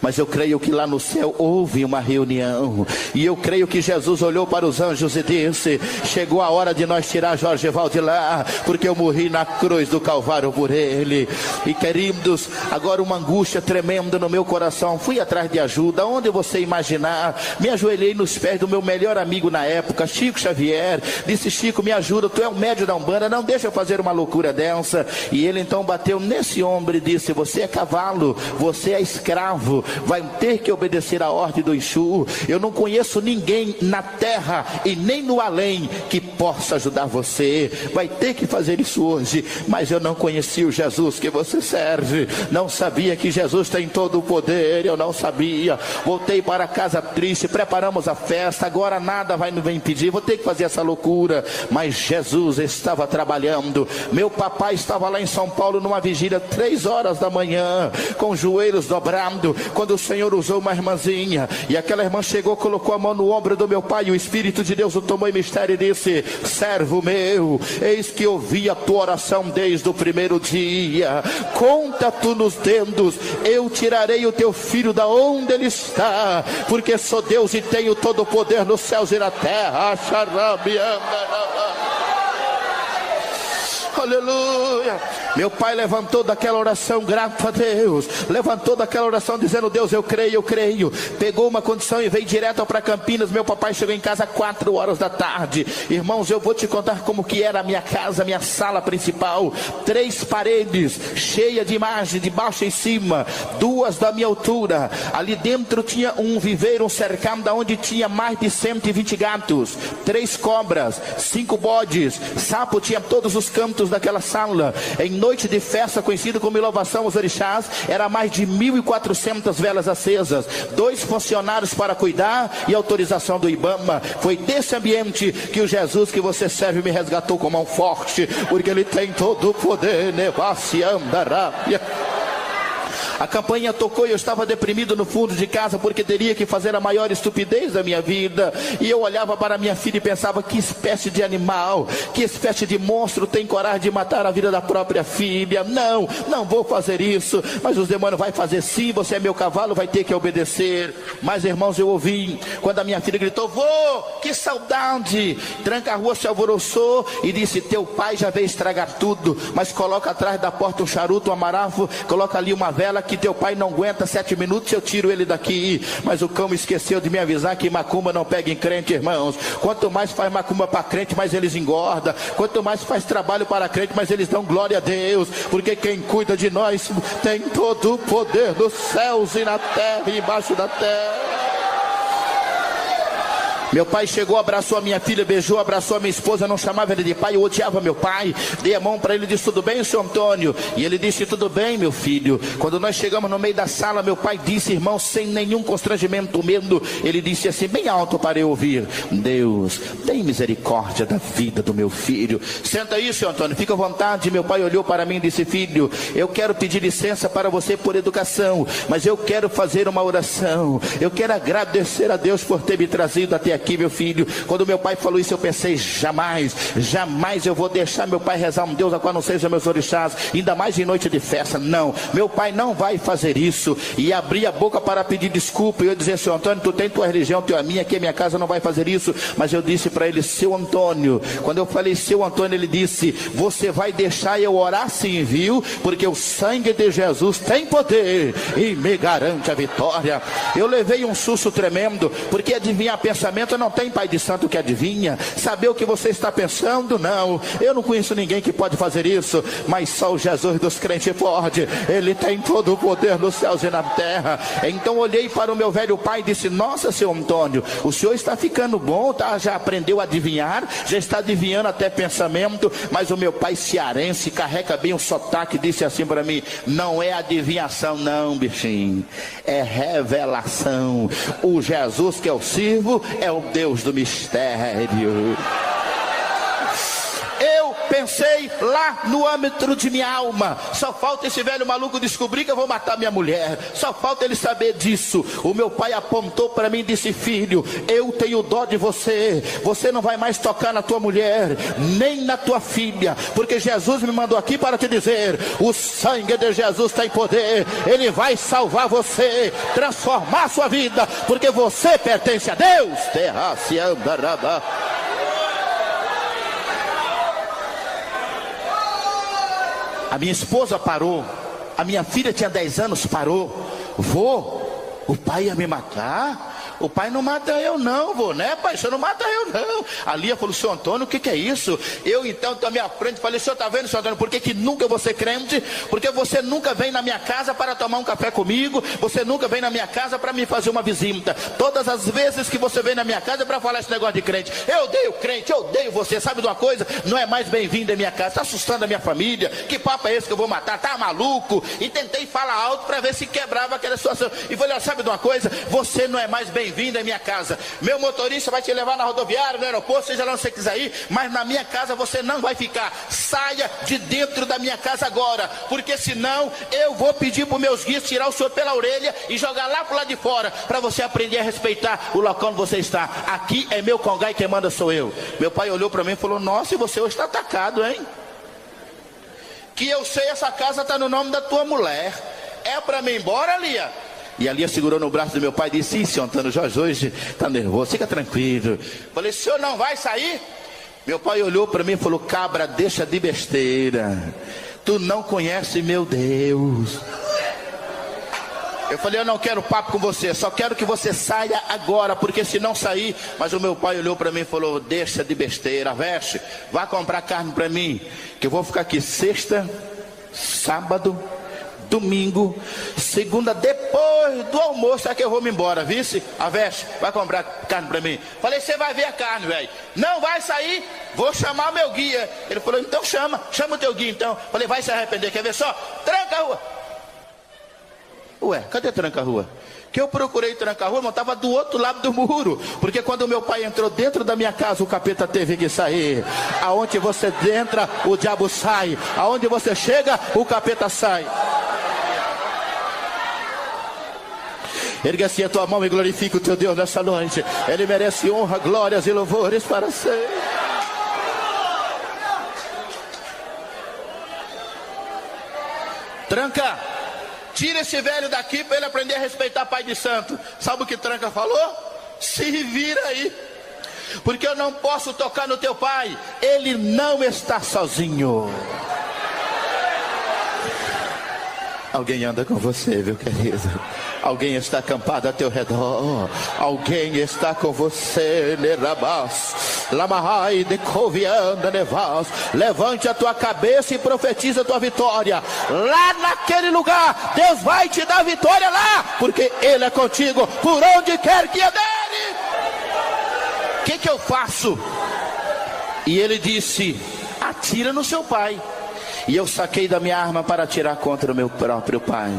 Mas eu creio que lá no céu houve uma reunião, e eu creio que Jesus olhou para os anjos e disse: chegou a hora de nós tirar Jorgeval de lá, porque eu morri na cruz do Calvário por ele. E queridos, agora uma angústia tremenda no meu coração. Fui atrás de ajuda, onde você imaginar. Me ajoelhei nos pés do meu melhor amigo na época, Chico Xavier. Disse: Chico, me ajuda, tu é o médio da Umbanda, não deixa eu fazer uma loucura dessa. E ele então bateu nesse ombro e disse: você é cavalo, você é escravo, vai ter que obedecer a ordem do Exu. Eu não conheço ninguém na terra e nem no além que possa ajudar você. Vai ter que fazer isso hoje. Mas eu não conhecia o Jesus que você serve, não sabia que Jesus tem todo o poder. Eu não sabia. Voltei para casa triste, preparamos a festa, agora nada vai me impedir, vou ter que fazer essa loucura. Mas Jesus estava trabalhando. Meu papai estava lá em São Paulo numa vigília, 3 horas da manhã, com os joelhos dobrados, quando o Senhor usou uma irmãzinha, e aquela irmã chegou, colocou a mão no ombro do meu pai, e o Espírito de Deus o tomou em mistério e disse: servo meu, eis que ouvi a tua oração desde o primeiro dia, conta tu nos dedos, eu tirarei o teu filho da onde ele está, porque sou Deus e tenho todo o poder nos céus e na terra. Aleluia. Meu pai levantou daquela oração, graças a Deus, levantou daquela oração dizendo: Deus, eu creio, eu creio. Pegou uma condição e veio direto para Campinas. Meu papai chegou em casa às 4 horas da tarde. Irmãos, eu vou te contar como que era a minha casa, a minha sala principal. 3 paredes, cheia de imagem, de baixo em cima, 2 da minha altura. Ali dentro tinha um viveiro, um cercado, onde tinha mais de 120 gatos, 3 cobras, 5 bodes, sapo, tinha todos os cantos daquela sala. Em noite de festa, conhecido como louvação aos orixás, era mais de 1.400 velas acesas, 2 funcionários para cuidar e autorização do Ibama. Foi desse ambiente que o Jesus que você serve me resgatou com mão forte, porque ele tem todo o poder. A campainha tocou e eu estava deprimido no fundo de casa, porque teria que fazer a maior estupidez da minha vida. E eu olhava para minha filha e pensava: que espécie de animal, que espécie de monstro tem coragem de matar a vida da própria filha? Não, não vou fazer isso. Mas os demônios vai fazer sim, você é meu cavalo, vai ter que obedecer. Mas irmãos, eu ouvi quando a minha filha gritou: vô, que saudade. Tranca-rua se alvoroçou e disse: teu pai já veio estragar tudo, mas coloca atrás da porta um charuto, um amarafo, coloca ali uma vela, que teu pai não aguenta 7 minutos, eu tiro ele daqui. Mas o cão esqueceu de me avisar que macumba não pega em crente, irmãos. Quanto mais faz macumba para crente, mais eles engordam. Quanto mais faz trabalho para crente, mais eles dão glória a Deus, porque quem cuida de nós tem todo o poder dos céus e na terra e embaixo da terra. Meu pai chegou, abraçou a minha filha, beijou, abraçou a minha esposa, não chamava ele de pai, eu odiava meu pai. Dei a mão para ele e disse: tudo bem, senhor Antônio? E ele disse: tudo bem, meu filho. Quando nós chegamos no meio da sala, meu pai disse, irmão, sem nenhum constrangimento, medo, ele disse assim, bem alto para eu ouvir: Deus, tem misericórdia da vida do meu filho. Senta aí, senhor Antônio, fica à vontade. Meu pai olhou para mim e disse: filho, eu quero pedir licença para você por educação, mas eu quero fazer uma oração. Eu quero agradecer a Deus por ter me trazido até aqui, meu filho. Quando meu pai falou isso, eu pensei: jamais, jamais eu vou deixar meu pai rezar um Deus a qual não seja meus orixás, ainda mais em noite de festa. Não, meu pai não vai fazer isso. E abri a boca para pedir desculpa, e eu dizia: seu Antônio, tu tem tua religião, tu é a minha, aqui a minha casa não vai fazer isso. Mas eu disse para ele: seu Antônio, quando eu falei seu Antônio, ele disse: você vai deixar eu orar sim, viu? Porque o sangue de Jesus tem poder e me garante a vitória. Eu levei um susto tremendo, porque adivinhar pensamento pensamento não tem pai de santo que adivinha. Saber o que você está pensando, não. Eu não conheço ninguém que pode fazer isso, mas só o Jesus dos crentes pode. Ele tem todo o poder nos céus e na terra. Então olhei para o meu velho pai e disse: nossa, seu Antônio, o senhor está ficando bom, tá? Já aprendeu a adivinhar, já está adivinhando até pensamento. Mas o meu pai cearense, carrega bem o sotaque, disse assim para mim: não é adivinhação não, bichinho, é revelação. O Jesus que eu sirvo é o Deus do mistério. Eu pensei lá no âmbito de minha alma: só falta esse velho maluco descobrir que eu vou matar minha mulher, só falta ele saber disso. O meu pai apontou para mim e disse: filho, eu tenho dó de você. Você não vai mais tocar na tua mulher, nem na tua filha, porque Jesus me mandou aqui para te dizer: o sangue de Jesus tem poder. Ele vai salvar você, transformar a sua vida, porque você pertence a Deus. Terra se andará. A minha esposa parou, a minha filha tinha 10 anos, parou. Vô, o pai ia me matar? O pai não mata eu não, vô, né, pai? Você não mata eu não. A Lia falou: seu Antônio, o que é isso? Eu então tomei a frente e falei: senhor está vendo, seu Antônio, por que nunca eu vou ser crente? Porque você nunca vem na minha casa para tomar um café comigo, você nunca vem na minha casa para me fazer uma visita. Todas as vezes que você vem na minha casa é para falar esse negócio de crente. Eu odeio crente, eu odeio você. Sabe de uma coisa? Não é mais bem-vindo em minha casa, está assustando a minha família. Que papo é esse que eu vou matar? Tá maluco? E tentei falar alto para ver se quebrava aquela situação. E falei: sabe de uma coisa? Você não é mais bem-vindo em minha casa. Meu motorista vai te levar na rodoviária, no aeroporto, seja lá onde você quiser ir, mas na minha casa você não vai ficar. Saia de dentro da minha casa agora, porque senão eu vou pedir para os meus guias tirar o senhor pela orelha e jogar lá pro lado de fora, para você aprender a respeitar o local onde você está. Aqui é meu congá e quem manda sou eu. Meu pai olhou para mim e falou: nossa, e você hoje está atacado, hein? Que eu sei, essa casa está no nome da tua mulher. É para mim ir embora, Lia? E a Lia segurou no braço do meu pai e disse: sim, senhor Antônio, Jorge hoje está nervoso, fica tranquilo. Falei: o senhor não vai sair? Meu pai olhou para mim e falou: cabra, deixa de besteira, tu não conhece meu Deus. Eu falei: eu não quero papo com você, só quero que você saia agora, porque se não sair... Mas o meu pai olhou para mim e falou: deixa de besteira, veste, vá comprar carne para mim, que eu vou ficar aqui sexta, sábado, domingo, segunda, depois do almoço é que eu vou me embora, vice? A Veste, vai comprar carne pra mim. Falei: você vai ver a carne, velho. Não vai sair, vou chamar meu guia. Ele falou: então chama o teu guia então. Falei: vai se arrepender, quer ver só? Tranca a rua. Ué, cadê tranca a rua? Que eu procurei tranca a rua, mas estava do outro lado do muro. Porque quando o meu pai entrou dentro da minha casa, o capeta teve que sair. Aonde você entra, o diabo sai. Aonde você chega, o capeta sai. Ergue assim a tua mão e glorifica o teu Deus nessa noite. Ele merece honra, glórias e louvores para sempre. Tranca, tira esse velho daqui para ele aprender a respeitar pai de santo. Sabe o que Tranca falou? Se vira aí, porque eu não posso tocar no teu pai. Ele não está sozinho. Alguém anda com você, meu querido. Alguém está acampado a teu redor. Alguém está com você. Levante a tua cabeça e profetiza a tua vitória. Lá naquele lugar, Deus vai te dar vitória lá, porque Ele é contigo por onde quer que andares. O que eu faço? E ele disse: atira no seu pai. E eu saquei da minha arma para atirar contra o meu próprio pai.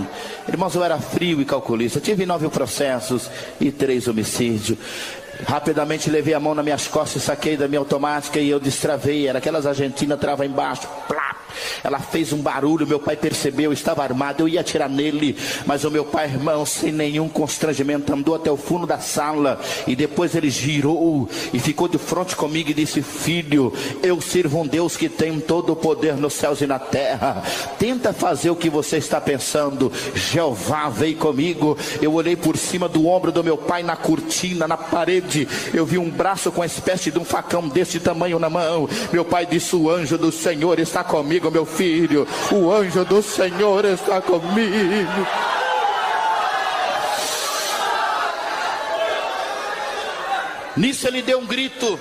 Irmãos, eu era frio e calculista. Tive 9 processos e 3 homicídios. Rapidamente levei a mão nas minhas costas e saquei da minha automática e eu destravei. Era aquelas argentinas, trava embaixo. Plá! Ela fez um barulho, meu pai percebeu, estava armado, eu ia atirar nele, mas o meu pai, irmão, sem nenhum constrangimento, andou até o fundo da sala e depois ele girou e ficou de frente comigo e disse: filho, eu sirvo um Deus que tem todo o poder nos céus e na terra. Tenta fazer o que você está pensando. Jeová veio comigo. Eu olhei por cima do ombro do meu pai, na cortina, na parede, eu vi um braço com uma espécie de um facão desse tamanho na mão. Meu pai disse: o anjo do Senhor está comigo, meu filho. O anjo do Senhor está comigo. Nisso ele deu um grito: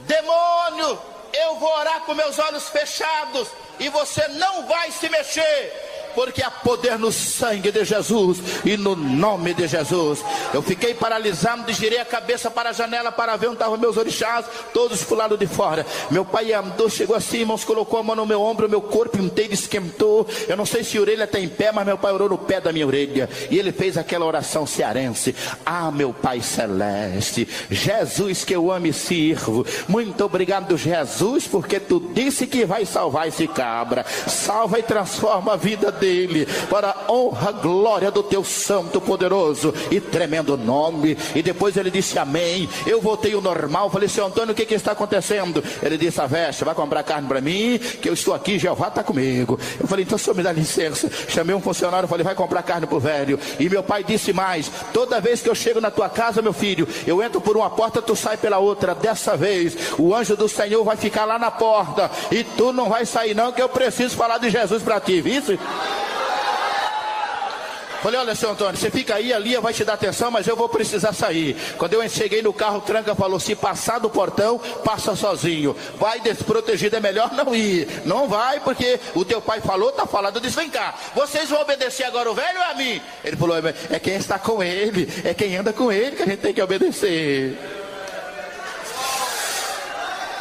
demônio, eu vou orar com meus olhos fechados e você não vai se mexer, porque há poder no sangue de Jesus e no nome de Jesus. Eu fiquei paralisado, girei a cabeça para a janela para ver onde estavam meus orixás, todos pro lado de fora. Meu pai andou, chegou assim, irmãos, colocou a mão no meu ombro, meu corpo inteiro esquentou. Eu não sei se a orelha está em pé, mas meu pai orou no pé da minha orelha, e ele fez aquela oração cearense: ah, meu Pai Celeste, Jesus que eu amo e sirvo, muito obrigado, Jesus, porque tu disse que vai salvar esse cabra. Salva e transforma a vida dele, para a honra, glória do teu santo, poderoso e tremendo nome. E depois ele disse amém. Eu voltei ao normal. Falei: seu Antônio, o que está acontecendo? Ele disse: Aveste, vai comprar carne para mim, que eu estou aqui, Jeová está comigo. Eu falei: então o senhor me dá licença. Chamei um funcionário, falei: vai comprar carne para o velho. E meu pai disse mais: toda vez que eu chego na tua casa, meu filho, eu entro por uma porta, tu sai pela outra. Dessa vez o anjo do Senhor vai ficar lá na porta e tu não vai sair não, que eu preciso falar de Jesus para ti, viu? Falei: olha, seu Antônio, você fica aí, a Lia vai te dar atenção, mas eu vou precisar sair. Quando eu cheguei no carro, o tranca falou: se passar do portão, passa sozinho. Vai desprotegido, é melhor não ir. Não vai, porque o teu pai falou, tá falado. Eu disse: vem cá, vocês vão obedecer agora o velho ou a mim? Ele falou: é quem está com ele, é quem anda com ele que a gente tem que obedecer.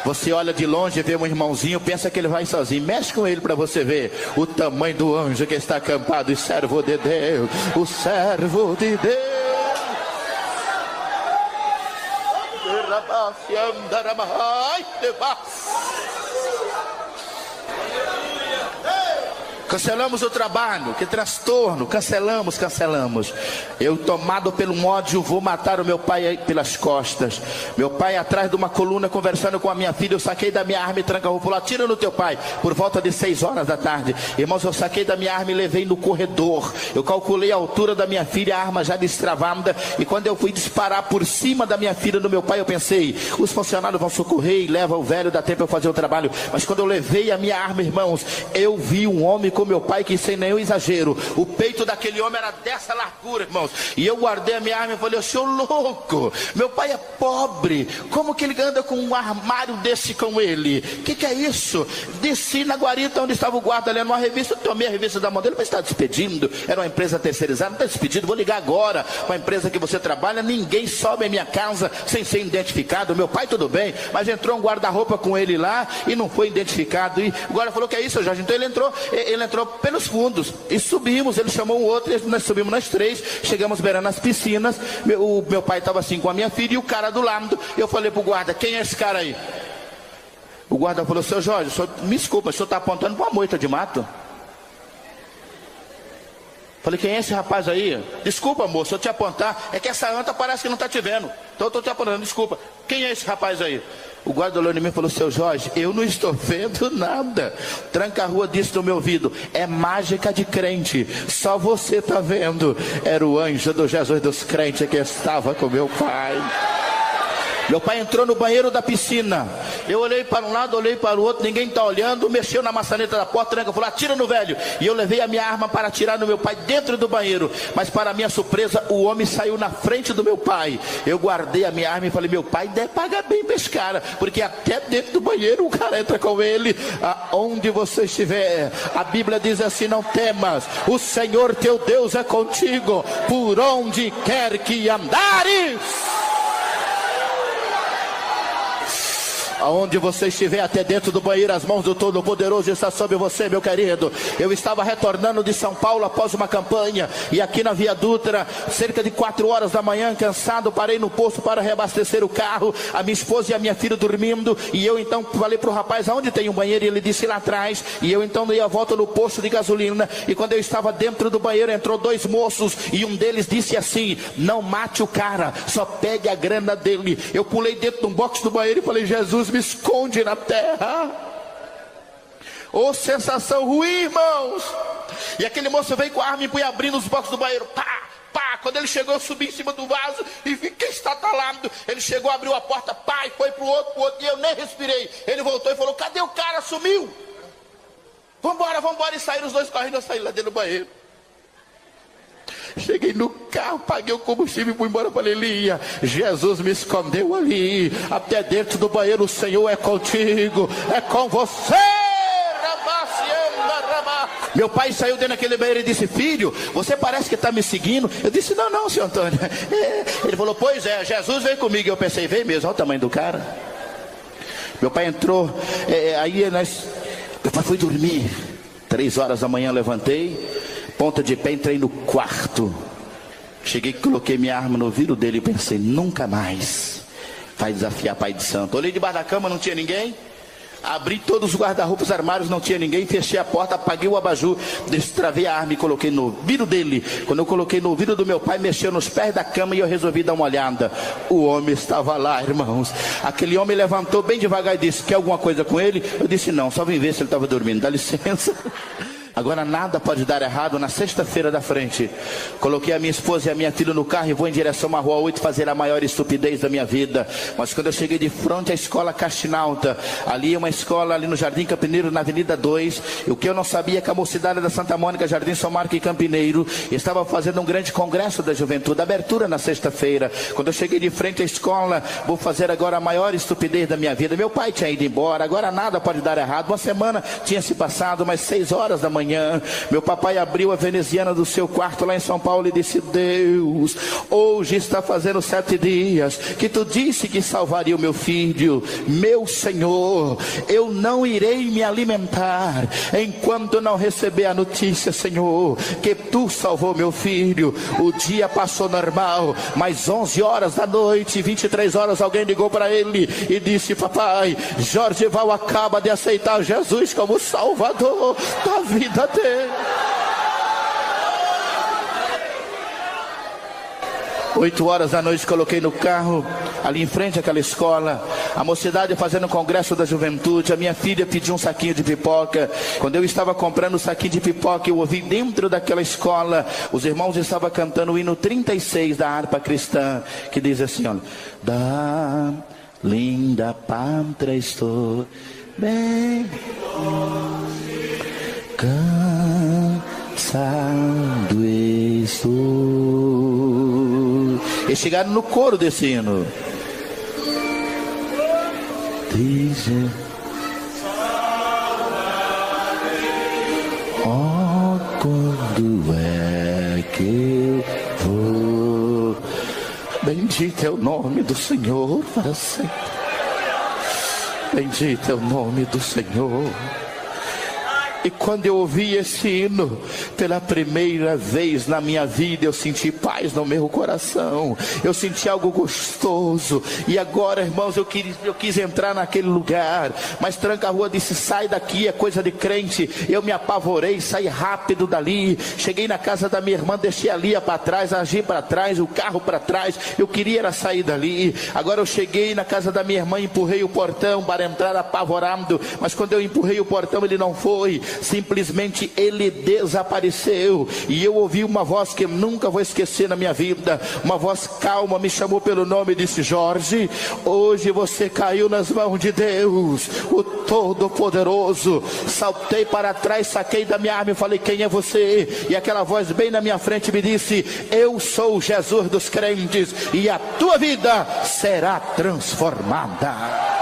Você olha de longe e vê um irmãozinho, pensa que ele vai sozinho. Mexe com ele para você ver o tamanho do anjo que está acampado. O servo de Deus, o servo de Deus. Cancelamos o trabalho, que transtorno, cancelamos. Eu, tomado pelo ódio, vou matar o meu pai pelas costas. Meu pai atrás de uma coluna conversando com a minha filha. Eu saquei da minha arma e tranca, vou pular, tira no teu pai. Por volta de 6 horas da tarde, irmãos, eu saquei da minha arma e levei no corredor. Eu calculei a altura da minha filha, a arma já destravada. E quando eu fui disparar por cima da minha filha do meu pai, eu pensei: os funcionários vão socorrer e levam o velho, dá tempo eu fazer o trabalho. Mas quando eu levei a minha arma, irmãos, eu vi um homem com meu pai, que sem nenhum exagero, o peito daquele homem era dessa largura, irmãos. E eu guardei a minha arma e falei: eu sou louco, meu pai é pobre, como que ele anda com um armário desse com ele? Que é isso? Desci na guarita onde estava o guarda lendo uma revista, tomei a revista da mão dele. Mas está despedindo? Era uma empresa terceirizada. Não está despedido, vou ligar agora para a empresa que você trabalha. Ninguém sobe a minha casa sem ser identificado. Meu pai tudo bem, mas entrou um guarda-roupa com ele lá e não foi identificado. E o guarda falou: que é isso, Jorge? Então ele entrou pelos fundos e subimos. Ele chamou um outro, nós subimos nós 3, chegamos beirando as piscinas. O meu pai estava assim com a minha filha e o cara do lado. Eu falei pro guarda: quem é esse cara aí? O guarda falou: seu Jorge, o senhor, me desculpa, o senhor está apontando para uma moita de mato? Falei: quem é esse rapaz aí? Desculpa, moço, eu te apontar, é que essa anta parece que não está te vendo, então eu estou te apontando, desculpa. Quem é esse rapaz aí? O guarda olhou em mim e falou: seu Jorge, eu não estou vendo nada. Tranca-rua disse no meu ouvido: é mágica de crente, só você está vendo. Era o anjo do Jesus dos crentes que estava com meu pai. Meu pai entrou no banheiro da piscina. Eu olhei para um lado, olhei para o outro, ninguém está olhando. Mexeu na maçaneta da porta, tranca, falou: atira no velho. E eu levei a minha arma para atirar no meu pai dentro do banheiro. Mas para minha surpresa, o homem saiu na frente do meu pai. Eu guardei a minha arma e falei: meu pai deve pagar bem para esse cara, porque até dentro do banheiro o cara entra com ele. Aonde você estiver, a Bíblia diz assim: não temas, o Senhor teu Deus é contigo, por onde quer que andares. Aonde você estiver, até dentro do banheiro, as mãos do Todo-Poderoso estão sobre você, meu querido. Eu estava retornando de São Paulo após uma campanha, e aqui na Via Dutra, cerca de 4 horas da manhã, cansado, parei no posto para reabastecer o carro, a minha esposa e a minha filha dormindo, e eu então falei para o rapaz: aonde tem um banheiro? E ele disse: lá atrás. E eu então dei a volta no posto de gasolina, e quando eu estava dentro do banheiro, entrou 2 moços, e um deles disse assim: não mate o cara, só pegue a grana dele. Eu pulei dentro de um box do banheiro e falei: Jesus, me esconde na terra. Ô, sensação ruim, irmãos. E aquele moço veio com a arma e foi abrindo os boxes do banheiro. Pá, pá. Quando ele chegou, eu subi em cima do vaso e fiquei estatalado. Ele chegou, abriu a porta, pá, e foi pro outro, e eu nem respirei. Ele voltou e falou: cadê o cara? Sumiu. Vambora. E saíram os 2 correndo. Eu saí lá dentro do banheiro. Cheguei no carro, paguei o combustível e fui embora. Falei, Lia, Jesus me escondeu ali, até dentro do banheiro. O Senhor é contigo, é com você. Meu pai saiu dentro daquele banheiro e disse, filho, você parece que está me seguindo. Eu disse, não, senhor Antônio. Ele falou, pois é, Jesus veio comigo. E eu pensei, veio mesmo, olha o tamanho do cara. Meu pai entrou, meu pai foi dormir. 3 horas da manhã eu levantei, ponta de pé, entrei no quarto. Cheguei, coloquei minha arma no ouvido dele e pensei, nunca mais vai desafiar pai de santo. Olhei debaixo da cama, não tinha ninguém. Abri todos os guarda-roupas, armários, não tinha ninguém. Fechei a porta, apaguei o abajur, destravei a arma e coloquei no ouvido dele. Quando eu coloquei no ouvido do meu pai, mexeu nos pés da cama e eu resolvi dar uma olhada. O homem estava lá, irmãos. Aquele homem levantou bem devagar e disse, quer alguma coisa com ele? Eu disse, não, só vim ver se ele estava dormindo, dá licença. Agora nada pode dar errado. Na sexta-feira da frente, coloquei a minha esposa e a minha filha no carro e vou em direção à Rua 8 fazer a maior estupidez da minha vida. Mas quando eu cheguei de frente à escola Castinalta, ali é uma escola ali no Jardim Campineiro, na Avenida 2, o que eu não sabia é que a mocidade da Santa Mônica, Jardim São Marco e Campineiro estava fazendo um grande congresso da juventude, abertura na sexta-feira. Quando eu cheguei de frente à escola, vou fazer agora a maior estupidez da minha vida. Meu pai tinha ido embora, agora nada pode dar errado. Uma semana tinha se passado, mas 6 horas da manhã, meu papai abriu a veneziana do seu quarto lá em São Paulo e disse, Deus, hoje está fazendo 7 dias que tu disse que salvaria o meu filho. Meu Senhor, eu não irei me alimentar enquanto não receber a notícia, Senhor, que tu salvou meu filho. O dia passou normal, mas 11 horas da noite, 23 horas, alguém ligou para ele e disse, papai, Jorgeval acaba de aceitar Jesus como Salvador da vida dele. 8 horas da noite, coloquei no carro, ali em frente àquela escola, a mocidade fazendo o congresso da juventude. A minha filha pediu um saquinho de pipoca. Quando eu estava comprando o saquinho de pipoca, eu ouvi dentro daquela escola, os irmãos estavam cantando o hino 36 da harpa cristã, que diz assim, olha, da linda pátria estou bem cansado estou. E chegaram no coro desse hino. Diz, oh, quando é que eu vou? Bendito é o nome do Senhor para sempre. Bendito é o nome do Senhor. E quando eu ouvi esse hino, pela primeira vez na minha vida, eu senti paz no meu coração. Eu senti algo gostoso. E agora, irmãos, eu quis entrar naquele lugar, mas Tranca-Rua disse, sai daqui, é coisa de crente. Eu me apavorei, saí rápido dali. Cheguei na casa da minha irmã, deixei a Lia para trás, a Gi para trás, o carro para trás. Eu queria era sair dali. Agora eu cheguei na casa da minha irmã, empurrei o portão para entrar apavorado. Mas quando eu empurrei o portão, ele não foi. Simplesmente ele desapareceu. E eu ouvi uma voz que eu nunca vou esquecer na minha vida. Uma voz calma me chamou pelo nome e disse, Jorge, hoje você caiu nas mãos de Deus, o Todo-Poderoso. Saltei para trás, saquei da minha arma e falei, quem é você? E aquela voz bem na minha frente me disse, eu sou o Jesus dos crentes e a tua vida será transformada.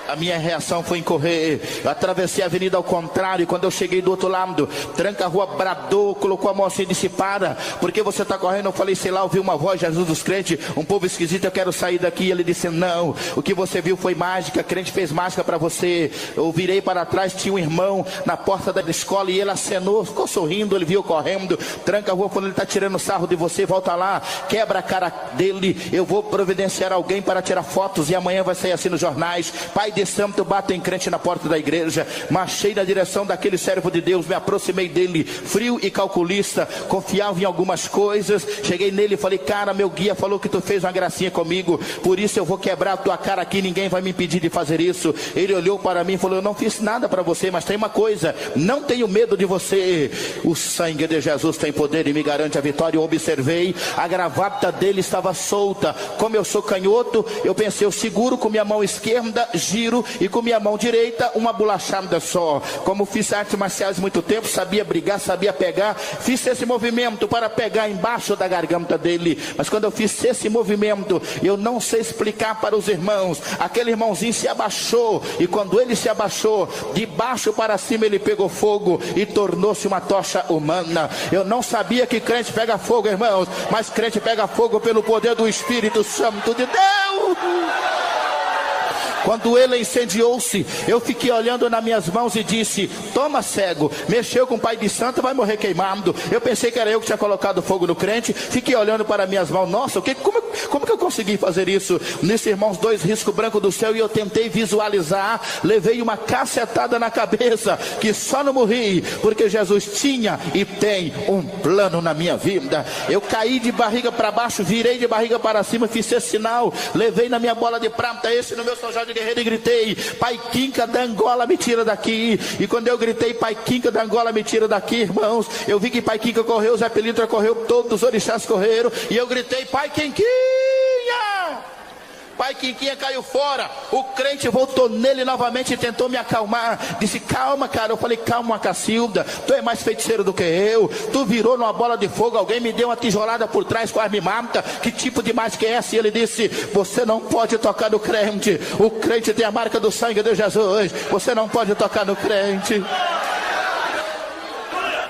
A minha reação foi em correr. Eu atravessei a avenida ao contrário. E quando eu cheguei do outro lado, Tranca-Rua bradou, colocou a mão assim e disse, para, por que você está correndo? Eu falei, sei lá, ouvi uma voz, Jesus dos crentes, um povo esquisito, eu quero sair daqui. E ele disse, não, o que você viu foi mágica, crente fez mágica para você. Eu virei para trás, tinha um irmão na porta da escola e ele acenou, ficou sorrindo, ele viu correndo. Tranca-Rua, quando ele está tirando sarro de você, volta lá, quebra a cara dele, eu vou providenciar alguém para tirar fotos e amanhã vai sair assim nos jornais. Pai de santo, batem crente na porta da igreja. Marchei na direção daquele servo de Deus, me aproximei dele, frio e calculista, confiava em algumas coisas. Cheguei nele e falei, cara, meu guia falou que tu fez uma gracinha comigo, por isso eu vou quebrar a tua cara aqui, ninguém vai me impedir de fazer isso. Ele olhou para mim e falou, eu não fiz nada para você, mas tem uma coisa, não tenho medo de você, o sangue de Jesus tem poder e me garante a vitória. Eu observei, a gravata dele estava solta. Como eu sou canhoto, eu pensei, eu seguro com minha mão esquerda, giro tiro e com minha mão direita uma bolachada só. Como fiz artes marciais muito tempo, sabia brigar, sabia pegar, fiz esse movimento para pegar embaixo da garganta dele. Mas quando eu fiz esse movimento, eu não sei explicar para os irmãos, aquele irmãozinho se abaixou, e quando ele se abaixou, de baixo para cima ele pegou fogo e tornou-se uma tocha humana. Eu não sabia que crente pega fogo, irmãos, mas crente pega fogo pelo poder do Espírito Santo de Deus. Quando ele incendiou-se, eu fiquei olhando nas minhas mãos e disse: toma, cego, mexeu com o pai de santo, vai morrer queimado. Eu pensei que era eu que tinha colocado fogo no crente. Fiquei olhando para minhas mãos. Nossa, como que eu consegui fazer isso? Nisso, irmãos, 2 riscos brancos do céu, e eu tentei visualizar. Levei uma cacetada na cabeça, que só não morri, porque Jesus tinha e tem um plano na minha vida. Eu caí de barriga para baixo, virei de barriga para cima, fiz esse sinal, levei na minha bola de prata, esse no meu São Jorge Guerreiro, e gritei: Pai Quinca da Angola, me tira daqui. E quando eu gritei: Pai Quinca da Angola, me tira daqui, irmãos, eu vi que Pai Quinca correu, Zé Pilintra correu, todos os orixás correram, e eu gritei: Pai Quinquinha! Pai Quinquinha caiu fora. O crente voltou nele novamente e tentou me acalmar. Disse: calma, cara. Eu falei: calma, Cacilda, tu é mais feiticeiro do que eu. Tu virou numa bola de fogo, alguém me deu uma tijolada por trás, quase me mata. Que tipo de mágica é essa? E ele disse: você não pode tocar no crente. O crente tem a marca do sangue de Jesus. Você não pode tocar no crente.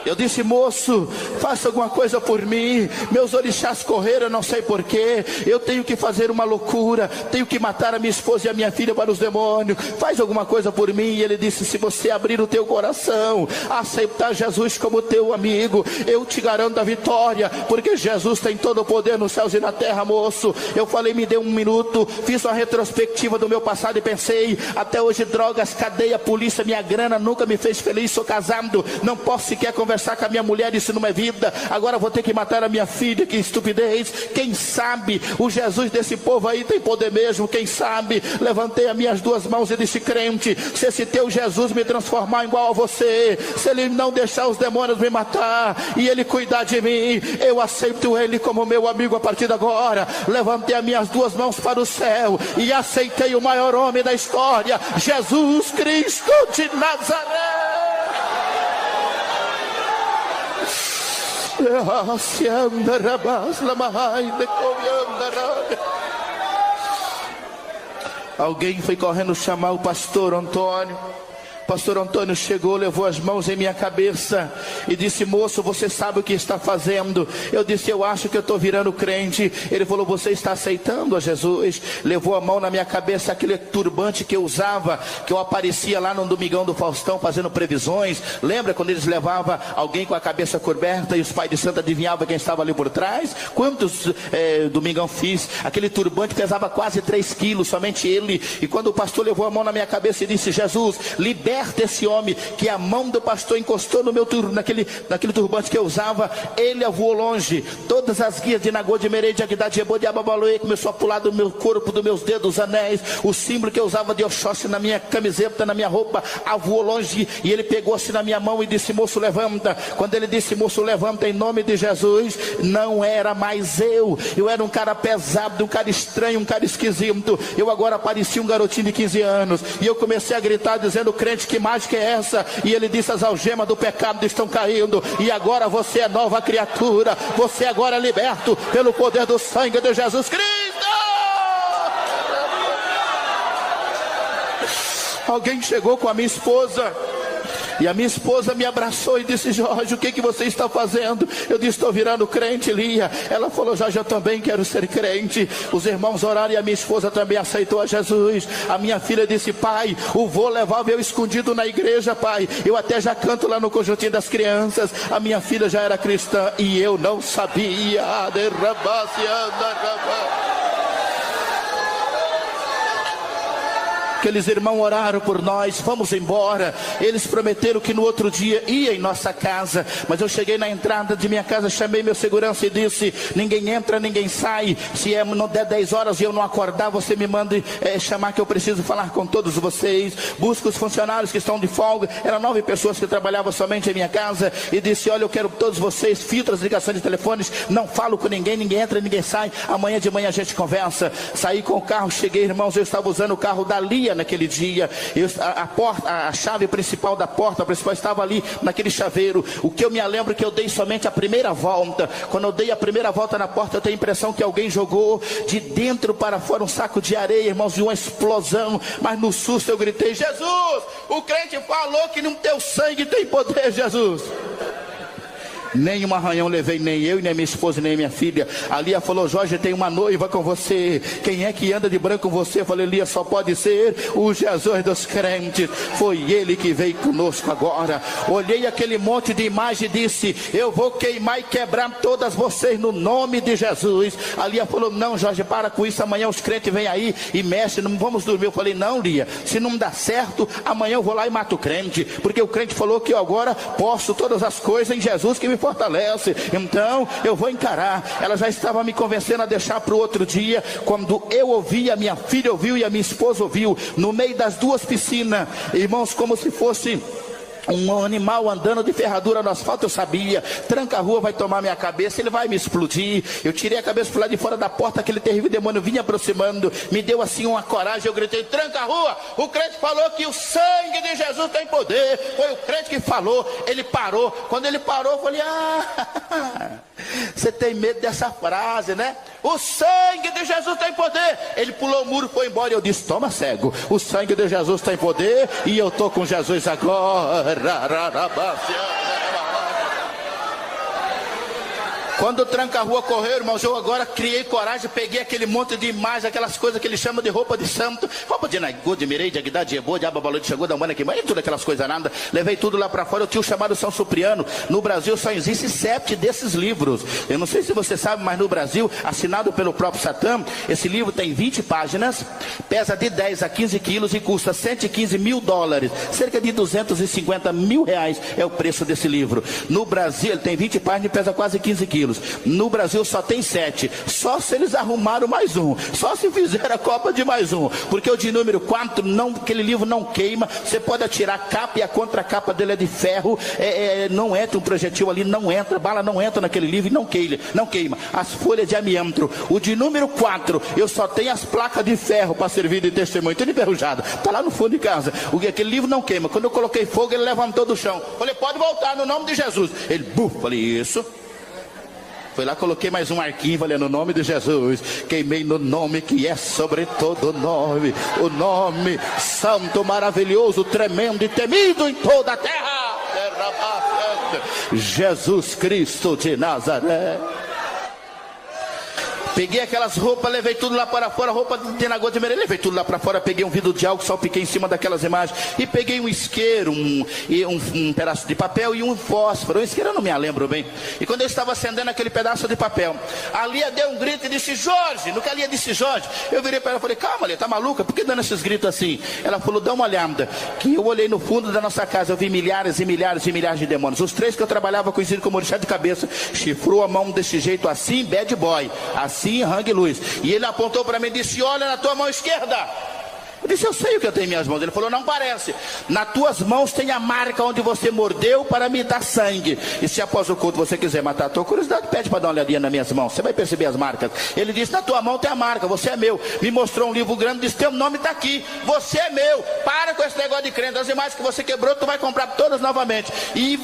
Eu disse: moço, faça alguma coisa por mim. Meus orixás correram, eu não sei porquê. Eu tenho que fazer uma loucura. Tenho que matar a minha esposa e a minha filha para os demônios. Faz alguma coisa por mim. E ele disse: se você abrir o teu coração, aceitar Jesus como teu amigo, eu te garanto a vitória, porque Jesus tem todo o poder nos céus e na terra, moço. Eu falei: me dê 1 minuto. Fiz uma retrospectiva do meu passado e pensei: até hoje drogas, cadeia, polícia, minha grana nunca me fez feliz. Sou casado, não posso sequer conversar com a minha mulher, isso não é vida. Agora vou ter que matar a minha filha, que estupidez. Quem sabe o Jesus desse povo aí tem poder mesmo, quem sabe? Levantei as minhas 2 mãos e disse: crente, se esse teu Jesus me transformar igual a você, se ele não deixar os demônios me matar e ele cuidar de mim, eu aceito ele como meu amigo a partir de agora. Levantei as minhas 2 mãos para o céu e aceitei o maior homem da história, Jesus Cristo de Nazaré. Alguém foi correndo chamar o pastor Antônio. Pastor Antônio chegou, levou as mãos em minha cabeça e disse: moço, você sabe o que está fazendo? Eu disse: eu acho que eu estou virando crente. Ele falou: você está aceitando a Jesus? Levou a mão na minha cabeça, aquele turbante que eu usava, que eu aparecia lá no Domingão do Faustão fazendo previsões. Lembra quando eles levavam alguém com a cabeça coberta e os pais de santo adivinhavam quem estava ali por trás? Quantos Domingão fiz? Aquele turbante pesava quase 3 quilos, somente ele. E quando o pastor levou a mão na minha cabeça e disse: Jesus, liberta esse homem, que a mão do pastor encostou no meu naquele turbante que eu usava, ele voou longe. Todas as guias de Nagô, de Merei, de Agdá, de Ebô, de Ababaloê começou a pular do meu corpo, dos meus dedos, anéis, o símbolo que eu usava de Oxóssi na minha camiseta, na minha roupa, voou longe. E ele pegou assim na minha mão e disse: moço, levanta. Quando ele disse: moço, levanta em nome de Jesus, não era mais eu era um cara pesado, um cara estranho, um cara esquisito. Eu agora parecia um garotinho de 15 anos, e eu comecei a gritar dizendo: crente, que mágica é essa? E ele disse: as algemas do pecado estão caindo, e agora você é nova criatura, você agora é liberto pelo poder do sangue de Jesus Cristo. Alguém chegou com a minha esposa, e a minha esposa me abraçou e disse: Jorge, o que você está fazendo? Eu disse: estou virando crente, Lia. Ela falou: Jorge, eu também quero ser crente. Os irmãos oraram e a minha esposa também aceitou a Jesus. A minha filha disse: pai, o vô levava eu escondido na igreja, pai. Eu até já canto lá no conjuntinho das crianças. A minha filha já era cristã e eu não sabia. Aqueles irmãos oraram por nós, vamos embora. Eles prometeram que no outro dia ia em nossa casa, mas eu cheguei na entrada de minha casa, chamei meu segurança e disse: ninguém entra, ninguém sai. Se não der 10 horas e eu não acordar, você me manda chamar, que eu preciso falar com todos vocês. Busca os funcionários que estão de folga. Eram 9 pessoas que trabalhavam somente em minha casa, e disse: olha, eu quero todos vocês, filtra as ligações de telefones, não falo com ninguém, ninguém entra, ninguém sai. Amanhã de manhã a gente conversa. Saí com o carro, cheguei, irmãos, eu estava usando o carro da Lia Lia naquele dia. A chave principal da porta principal estava ali naquele chaveiro. O que eu me lembro que eu dei somente a primeira volta. Quando eu dei a primeira volta na porta, eu tenho a impressão que alguém jogou de dentro para fora um saco de areia, irmãos, de uma explosão. Mas no susto eu gritei: Jesus, o crente falou que no teu sangue tem poder, Jesus. Nem um arranhão levei, nem eu, nem minha esposa, nem minha filha. A Lia falou: Jorge, tem uma noiva com você. Quem é que anda de branco com você? Eu falei: Lia, só pode ser o Jesus dos crentes. Foi ele que veio conosco agora. Olhei aquele monte de imagem e disse: eu vou queimar e quebrar todas vocês no nome de Jesus. A Lia falou: não, Jorge, para com isso. Amanhã os crentes vêm aí e mexem, não vamos dormir. Eu falei: não, Lia, se não dá certo, amanhã eu vou lá e mato o crente. Porque o crente falou que eu agora posso todas as coisas em Jesus que me fortalece, então eu vou encarar. Ela já estava me convencendo a deixar para o outro dia. Quando eu ouvi, a minha filha ouviu e a minha esposa ouviu, no meio das duas piscinas, irmãos, como se fosse um animal andando de ferradura no asfalto. Eu sabia, tranca-rua vai tomar minha cabeça, ele vai me explodir. Eu tirei a cabeça para lá de fora da porta, aquele terrível demônio vinha aproximando, me deu assim uma coragem. Eu gritei: tranca-rua, o crente falou que o sangue de Jesus tem poder. Foi o crente que falou. Ele parou. Quando ele parou, eu falei: você tem medo dessa frase, né? O sangue de Jesus tem poder. Ele pulou o muro, foi embora. Eu disse: toma, cego, o sangue de Jesus tem poder e eu estou com Jesus agora. Quando o tranca-rua correu, irmãos, eu agora criei coragem, peguei aquele monte de imagens, aquelas coisas que eles chamam de roupa de santo, roupa de Naigô, de Mirei, de Agdá, de Ebô, de Ababalô, de Xangô, da Humana, que tudo aquelas coisas nada, levei tudo lá para fora. Eu tinha o chamado São Cipriano. No Brasil só existe 7 desses livros. Eu não sei se você sabe, mas no Brasil, assinado pelo próprio Satã, esse livro tem 20 páginas, pesa de 10 a 15 quilos e custa $115 mil, cerca de 250 mil reais é o preço desse livro. No Brasil, ele tem 20 páginas e pesa quase 15 quilos. No Brasil só tem 7. Só se eles arrumaram mais um. Só se fizeram a copa de mais um. Porque o de número 4, aquele livro não queima. Você pode atirar a capa e a contracapa dele é de ferro. Não entra um projetil ali, não entra. Bala não entra naquele livro e não queima. As folhas de amianto. O de número 4, eu só tenho as placas de ferro para servir de testemunho. Tudo enferrujado. Está lá no fundo de casa. Aquele livro não queima. Quando eu coloquei fogo, ele levantou do chão. Falei: pode voltar no nome de Jesus. Ele, falei: isso. Foi lá, coloquei mais um arquivo, falei: no nome de Jesus, queimei no nome que é sobre todo nome, o nome santo, maravilhoso, tremendo e temido em toda a terra, Jesus Cristo de Nazaré. Peguei aquelas roupas, levei tudo lá para fora, roupa de Naigô de Mirei, levei tudo lá para fora. Peguei um vidro de álcool, salpiquei em cima daquelas imagens e peguei um isqueiro, um pedaço de papel e um fósforo. O isqueiro eu não me lembro bem. E quando eu estava acendendo aquele pedaço de papel, a Lia deu um grito e disse: Jorge. No que a Lia disse Jorge, eu virei para ela e falei: calma, Lia, tá maluca? Por que dando esses gritos assim? Ela falou: dá uma olhada. Que eu olhei no fundo da nossa casa, eu vi milhares e milhares e milhares de demônios. Os 3 que eu trabalhava conhecido como orixá de cabeça, chifrou a mão desse jeito assim, bad boy, assim, hang luz. E ele apontou para mim e disse: olha na tua mão esquerda. Eu disse: eu sei o que eu tenho em minhas mãos. Ele falou: não parece. Nas tuas mãos tem a marca onde você mordeu para me dar sangue. E se após o culto você quiser matar a tua curiosidade, pede para dar uma olhadinha nas minhas mãos, você vai perceber as marcas. Ele disse: na tua mão tem a marca, você é meu. Me mostrou um livro grande, disse: teu nome está aqui, você é meu. Para com esse negócio de crente. As imagens que você quebrou, tu vai comprar todas novamente. E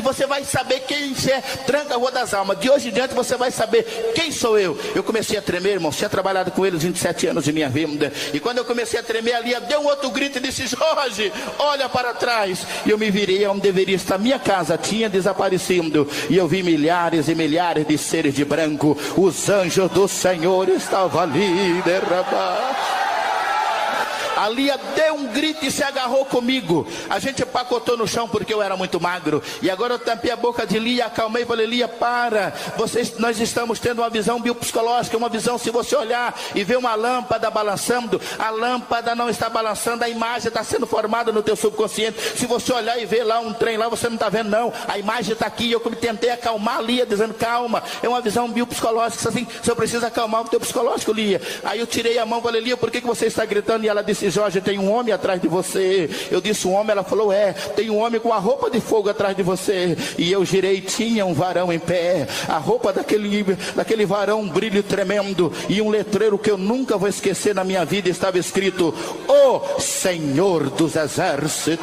você vai saber quem é. Tranca-rua das almas. De hoje em diante você vai saber quem sou eu. Eu comecei a tremer, irmão. Tinha trabalhado com eles 27 anos de minha vida. E quando eu comecei a tremer, ali deu um outro grito e disse: Jorge, olha para trás. E eu me virei onde deveria estar. Minha casa tinha desaparecido e eu vi milhares e milhares de seres de branco. Os anjos do Senhor estavam ali derramados. A Lia deu um grito e se agarrou comigo. A gente pacotou no chão porque eu era muito magro. E agora eu tampei a boca de Lia, acalmei e falei: Lia, para. Nós estamos tendo uma visão biopsicológica. Uma visão, se você olhar e ver uma lâmpada balançando, a lâmpada não está balançando, a imagem está sendo formada no teu subconsciente. Se você olhar e ver lá um trem lá, você não está vendo não. A imagem está aqui. Eu tentei acalmar a Lia, dizendo: calma, é uma visão biopsicológica. Assim, você precisa acalmar o teu psicológico, Lia. Aí eu tirei a mão e falei: Lia, por que você está gritando? E ela disse: disse: Jorge, tem um homem atrás de você. Eu disse: um homem? Ela falou: é, tem um homem com a roupa de fogo atrás de você. E eu girei, tinha um varão em pé, a roupa daquele varão, um brilho tremendo, e um letreiro que eu nunca vou esquecer na minha vida, estava escrito: o Senhor dos Exércitos.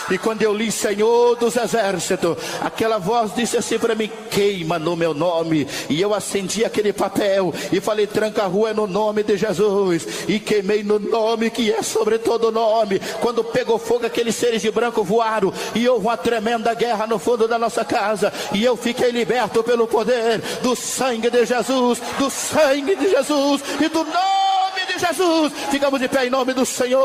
E quando eu li Senhor dos Exércitos, aquela voz disse assim para mim: queima no meu nome. E eu acendi aquele papel e falei: tranca-rua é no nome de Jesus. E queimei no nome que é sobre todo nome. Quando pegou fogo, aqueles seres de branco voaram, e houve uma tremenda guerra no fundo da nossa casa. E eu fiquei liberto pelo poder do sangue de Jesus, do sangue de Jesus e do nome de Jesus. Ficamos de pé em nome do Senhor.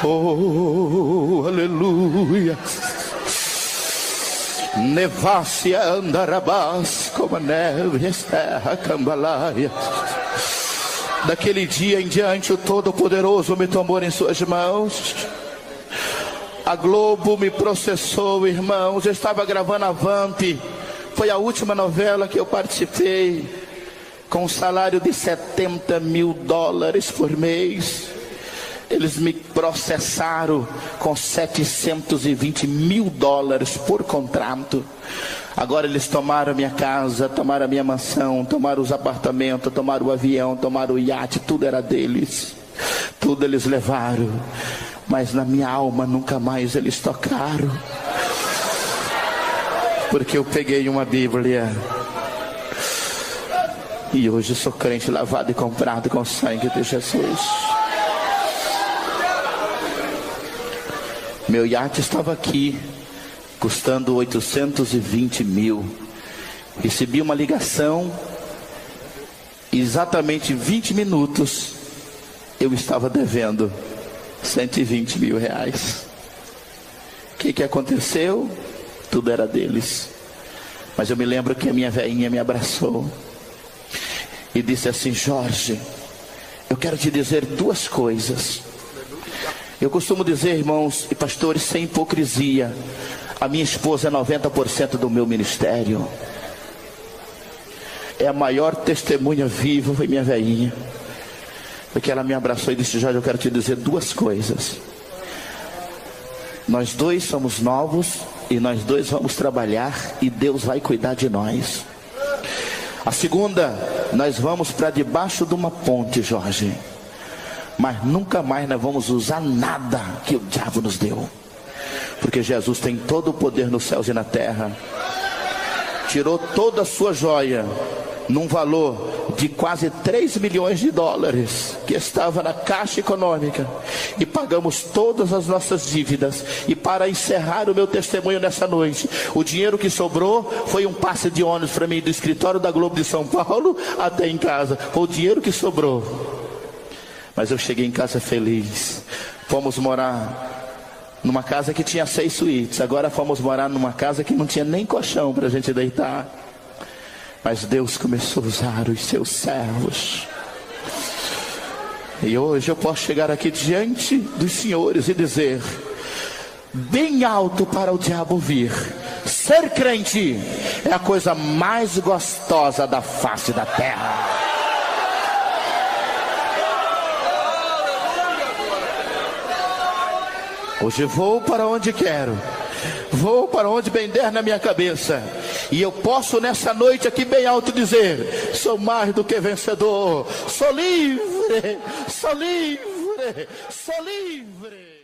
Oh, aleluia. Nevácia andarabás, como a neve esterra cambalaia. Daquele dia em diante, o Todo-Poderoso me tomou em suas mãos. A Globo me processou, irmãos. Eu estava gravando Avante. Foi a última novela que eu participei, com um salário de $70 mil por mês. Eles me processaram com $720 mil por contrato. Agora eles tomaram a minha casa, tomaram a minha mansão, tomaram os apartamentos, tomaram o avião, tomaram o iate, tudo era deles. Tudo eles levaram, mas na minha alma nunca mais eles tocaram. Porque eu peguei uma Bíblia e hoje sou crente lavado e comprado com o sangue de Jesus. Meu iate estava aqui, custando 820 mil. Recebi uma ligação, exatamente 20 minutos, eu estava devendo 120 mil reais. O que aconteceu? Tudo era deles. Mas eu me lembro que a minha velhinha me abraçou e disse assim: Jorge, eu quero te dizer duas coisas. Eu costumo dizer, irmãos e pastores, sem hipocrisia, a minha esposa é 90% do meu ministério. É a maior testemunha viva, foi minha velhinha. Porque ela me abraçou e disse: Jorge, eu quero te dizer duas coisas. Nós dois somos novos e nós dois vamos trabalhar e Deus vai cuidar de nós. A segunda, nós vamos para debaixo de uma ponte, Jorge, mas nunca mais nós vamos usar nada que o diabo nos deu, porque Jesus tem todo o poder nos céus e na terra. Tirou toda a sua joia num valor de quase $3 milhões que estava na Caixa Econômica, e pagamos todas as nossas dívidas. E para encerrar o meu testemunho nessa noite, o dinheiro que sobrou foi um passe de ônibus para mim do escritório da Globo de São Paulo até em casa. Foi o dinheiro que sobrou, mas eu cheguei em casa feliz. Fomos morar numa casa que tinha 6 suítes. Agora fomos morar numa casa que não tinha nem colchão para a gente deitar. Mas Deus começou a usar os seus servos. E hoje eu posso chegar aqui diante dos senhores e dizer, bem alto para o diabo ouvir: ser crente é a coisa mais gostosa da face da terra. Hoje vou para onde quero, vou para onde bem der na minha cabeça. E eu posso nessa noite aqui bem alto dizer: sou mais do que vencedor, sou livre, sou livre, sou livre.